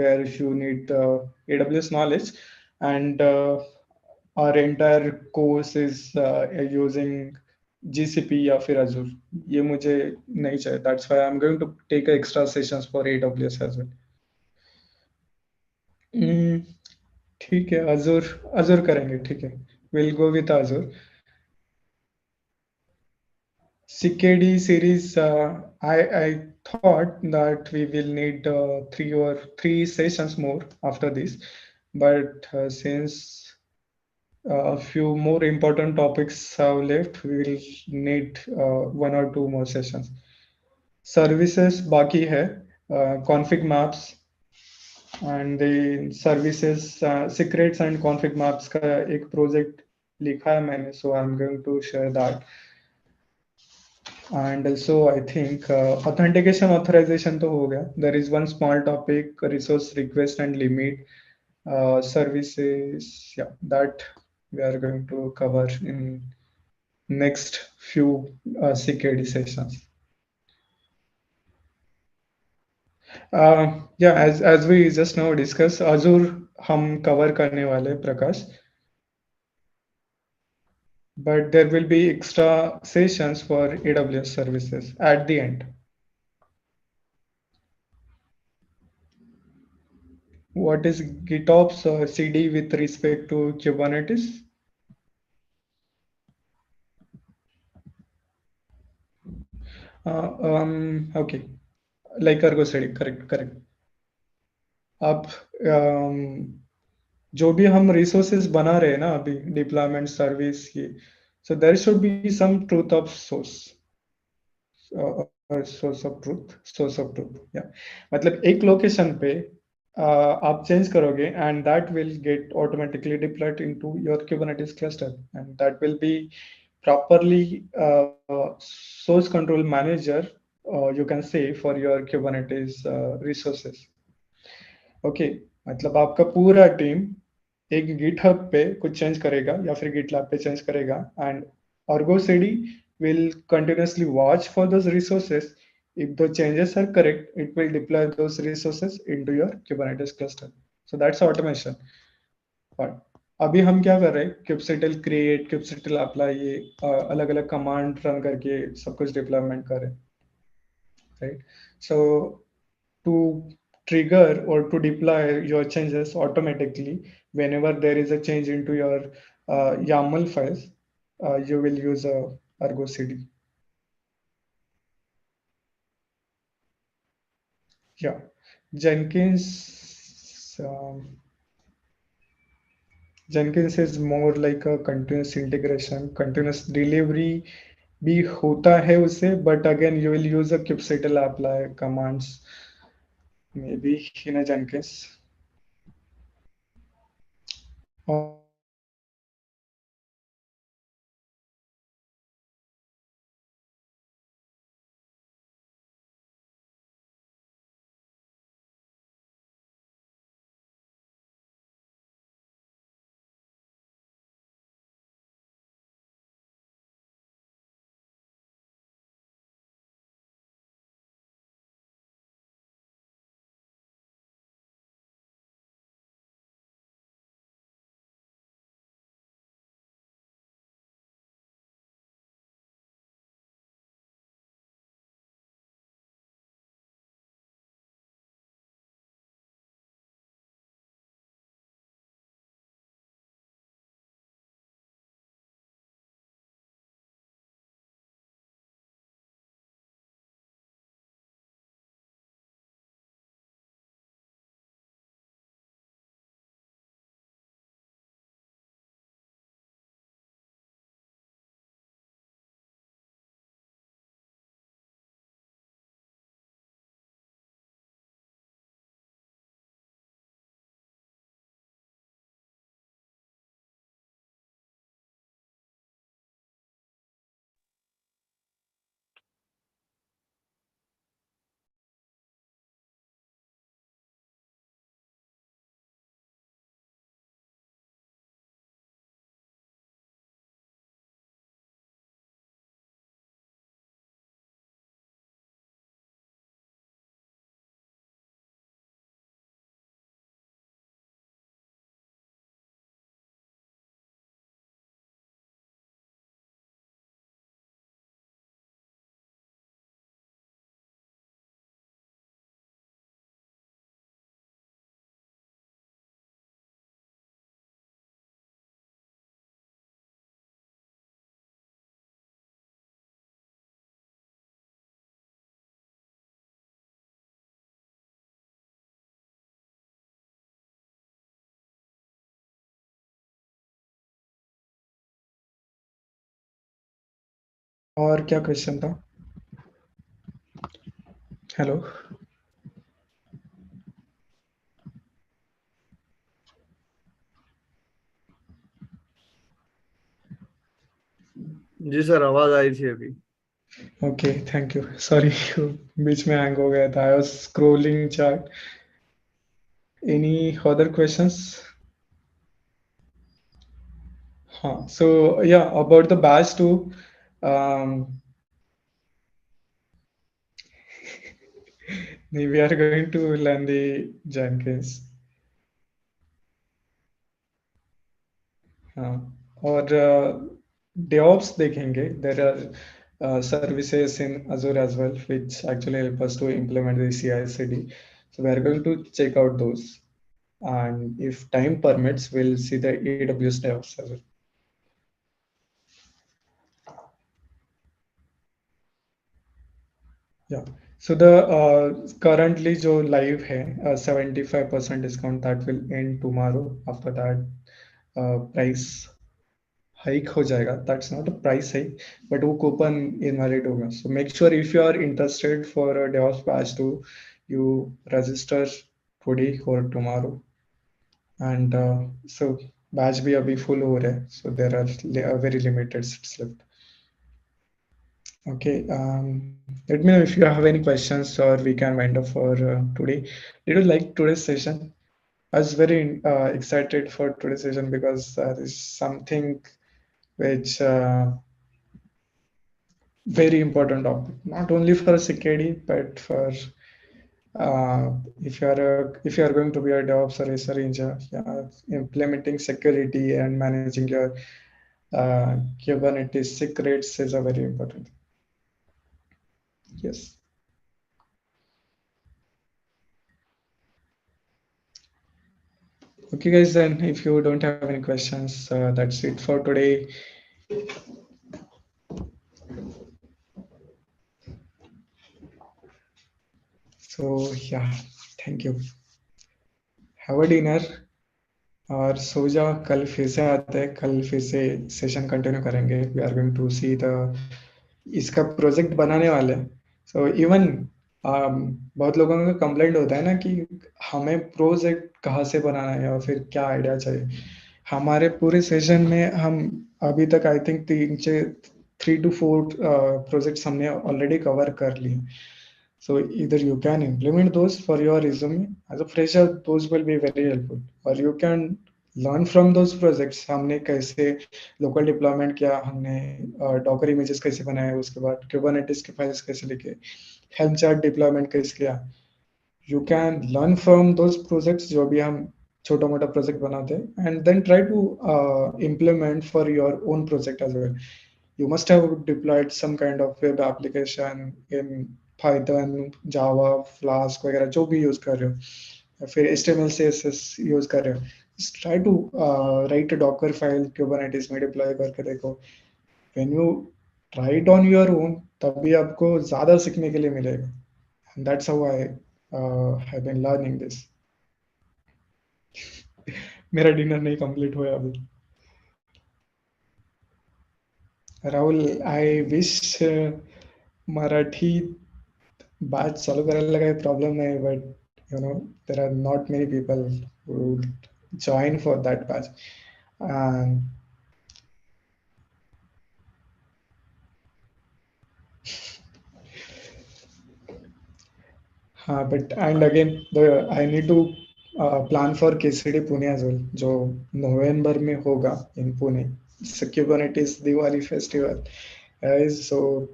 where you need AWS knowledge and our entire course is using GCP या फिर Azure, ये मुझे नहीं चाहिए. That's why I'm going to take extra sessions for AWS as well. Hmm, ठीक है. Azure, Azure करेंगे, ठीक है. We'll go with Azure. CKD series, I thought that we will need three sessions more after this, but since a few more important topics have left, we will need one or two more sessions. Services बाकी है, config maps and the services, secrets and config maps का एक project लिखा है मैंने, so I'm going to share that. And also, I think authentication authorization to ho gaya. There is one small topic, resource request and limit services. Yeah, that we are going to cover in next few CKD sessions. Yeah, as we just now discussed, Azure हम cover करने वाले प्रकाश, but there will be extra sessions for AWS services at the end. What is GitOps CD with respect to Kubernetes? Okay, like Argo CD, correct, correct. अब जो भी हम resources बना रहे हैं ना अभी डिप्लॉयमेंट सर्विस की, so there should be some truth of source, source of truth, yeah. मतलब एक लोकेशन पे आप चेंज करोगे and that will get automatically deployed into your Kubernetes cluster, and that will be properly source control manager, you can say, for your Kubernetes resources. Okay, मतलब आपका पूरा team एक GitHub पे कुछ चेंज करेगा या फिर गिटलैब पे चेंज करेगा, and Argo CD will continuously watch for those resources. If the changes are correct, it will deploy those resources into your Kubernetes cluster. So that's automation part. अभी हम क्या कर रहे हैं, kubectl create, kubectl apply, ये अलग अलग command run करके सब कुछ डिप्लॉयमेंट कर रहे हैं, right? So to trigger or to deploy your changes automatically whenever there is a change into your YAML files, you will use a Argo CD. Yeah, Jenkins. Jenkins is more like a continuous integration, continuous delivery भी होता है उससे, but again you will use a kubectl apply commands maybe in a Jenkins. और क्या question था? Hello. जी sir, आवाज आई थी अभी। Okay, thank you. सॉरी बीच में हैंग हो गया था, I was scrolling chat. Any other questions? हाँ, so yeah about the batch two, we are going to learn the Jenkins. हाँ, और DevOps देखेंगे. There are services in Azure as well, which actually help us to implement the CI/CD. So we are going to check out those, and if time permits, we'll see the AWS DevOps as well. Yeah. So the currently जो live है, 75% discount that will end tomorrow. After that, price hike हो जाएगा. That's not a price hike, but वो coupon invalid होगा. So make sure if you are interested for a DevOps batch too, you register today or tomorrow. And so batch भी अभी full हो रहा है. So there are very limited seats left. Okay, let me know if you have any questions or we can wind up for today. Did you like today's session? I was very excited for today's session because this is something which very important topic, not only for security, but for if you are going to be a DevOps or SRE engineer, yeah, implementing security and managing your Kubernetes secrets is a very important. Yes. Okay, guys, then if you don't have any questions, that's it for today. So, yeah, thank you. Have a dinner. और सो जाओ, कल फिर से आते हैं, कल फिर से सेशन कंटिन्यू करेंगे। We are going to see the, इसका प्रोजेक्ट बनाने वाले हैं। सो इवन बहुत लोगों का कंप्लेंट होता है ना कि हमें प्रोजेक्ट कहाँ से बनाना है या फिर क्या आइडिया चाहिए। हमारे पूरे सेशन में हम अभी तक आई थिंक 3 to 4 प्रोजेक्ट्स हमने ऑलरेडी कवर कर लिए। So either you can implement those for your resume as a fresher, those will be very helpful, or you can learn from those projects। हमने कैसे local deployment किया, हमने Docker images कैसे बनाए, उसके बाद कुबरनेटिस के फाइल्स कैसे लिखे, हेल्म चार्ट डिप्लॉयमेंट कैसे किया। You can learn from those projects जो भी हम छोटा मोटा प्रोजेक्ट बनाते हैं, and then try to implement for your own project as well। You must have deployed some kind of web application in Python, Java, Flask वगैरह जो भी यूज कर रहे हो, या फिर HTML CSS यूज कर रहे हो। Just try to write a Docker file Kubernetes में deploy करके देखो। When you try it on your own, तभी आपको ज़्यादा सीखने के लिए मिलेगा। And that's how I have been learning this। मेरा डिनर नहीं कंप्लीट हुआ अभी। राहुल, आई विश मराठी बात चालू करायला काही प्रॉब्लेम नाही, but there are not many people who join for that batch. हाँ, but and again I need to plan for KCD Pune as well, जो नवंबर में होगा in Pune. Kubernetes Diwali festival is so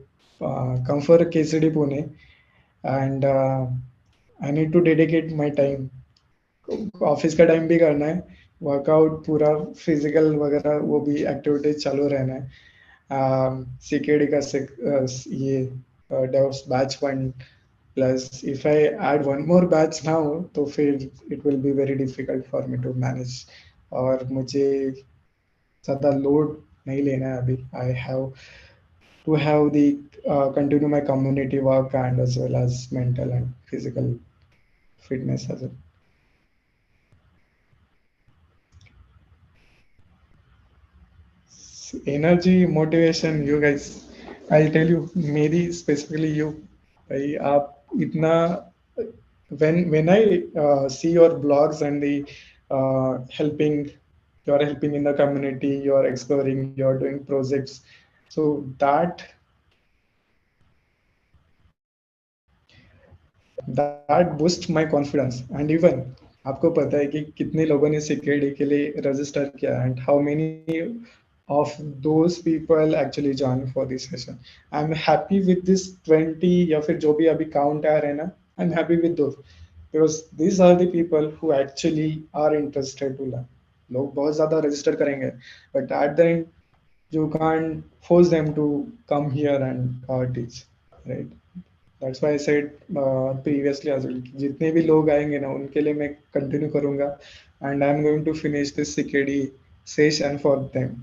come for KCD Pune, and I need to dedicate my time। Office का time भी करना है, workout पूरा फिजिकल वगैरह वो भी एक्टिविटीज चालू रहना है। सीकेडी का ये DevOps batch 1, plus if I add one more batch now तो फिर it will be very difficult for me to manage. और मुझे ज़्यादा लोड नहीं लेना है अभी। I have to have the continue my community work and as well as mental and physical fitness as well। Energy, motivation, you guys, I'll tell you, मेरी specifically you, भाई आप इतना, when I see your blogs and the helping, you're helping in the community, you're exploring, you're doing projects, so that boosts my confidence। and even आपको पता है कि कितने लोगों ने सीकेडी के लिए रजिस्टर किया, and how many of those people actually join for this session। I'm happy with this 20 या फिर जो भी अभी काउंट आ रहे हैं ना, I'm happy with those, because these are the people who actually are interested to learn। लोग बहुत ज़्यादा रजिस्टर करेंगे, but at the end you can't force them to come here and teach, right? That's why I said previously as well कि जितने भी लोग आएंगे ना उनके लिए मैं कंटिन्यू करूंगा, and I'm going to finish this CKD session for them।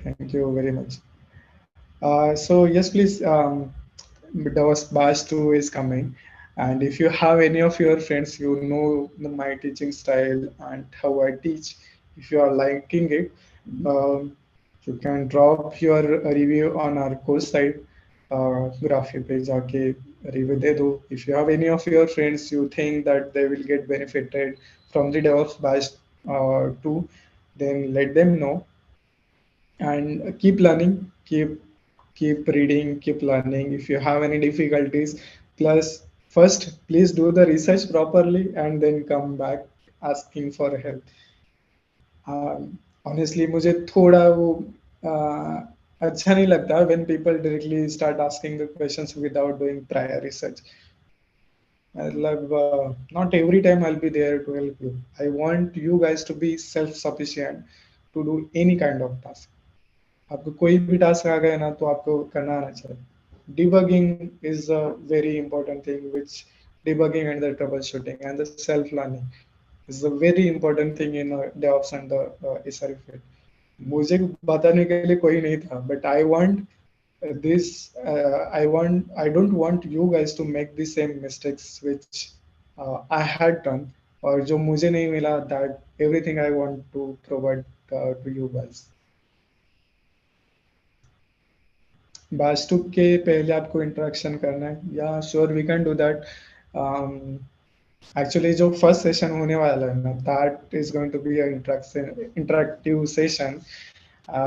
Thank you very much। So yes, please. The batch 2 is coming, and if you have any of your friends, you know my teaching style and how I teach. If you are liking it, um, you can drop your review on our course site। Graphy पे जाके review दे दो। If you have any of your friends you think that they will get benefited from the DevOps batch 2, then let them know, and keep learning, keep reading, keep learning। If you have any difficulties, plus first please do the research properly and then come back asking for help। Honestly मुझे थोड़ा वो अच्छा नहीं लगता when people directly start asking the questions without doing prior research। मतलब not every time I'll be there to help you। I want you guys to be self sufficient to do any kind of task। आपको कोई भी task आ गया ना तो आपको करना आना चाहिए। Debugging is a very important thing, which debugging and the trouble shooting and the self learning is a very important thing in DevOps and the SRE field. मुझे बताने के लिए कोई नहीं था, but I want I don't want you guys to make the same mistakes which I had done, और जो मुझे नहीं मिला, that everything I want to provide to you guys. Vastu के पहले आपको इंटरेक्शन करना है, yeah sure we can do that. Actually जो फर्स्ट सेशन होने वाला है ना, that is going to be interactive session.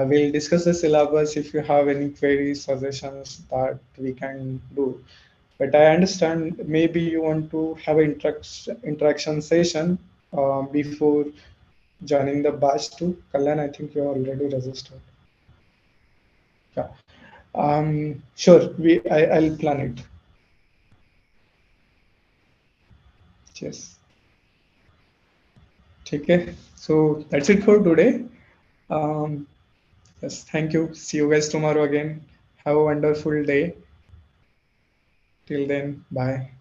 We'll discuss the syllabus. If you have any queries, suggestions, that we can do. But I understand maybe you want to have an interaction session before joining the batch too. Kalyan, I think you're already registered. Yeah. Sure. I'll plan it. Yes. Okay. So that's it for today. Um, yes. Thank you. See you guys tomorrow again. Have a wonderful day. Till then, bye.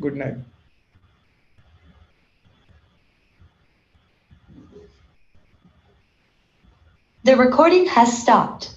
Good night. The recording has stopped.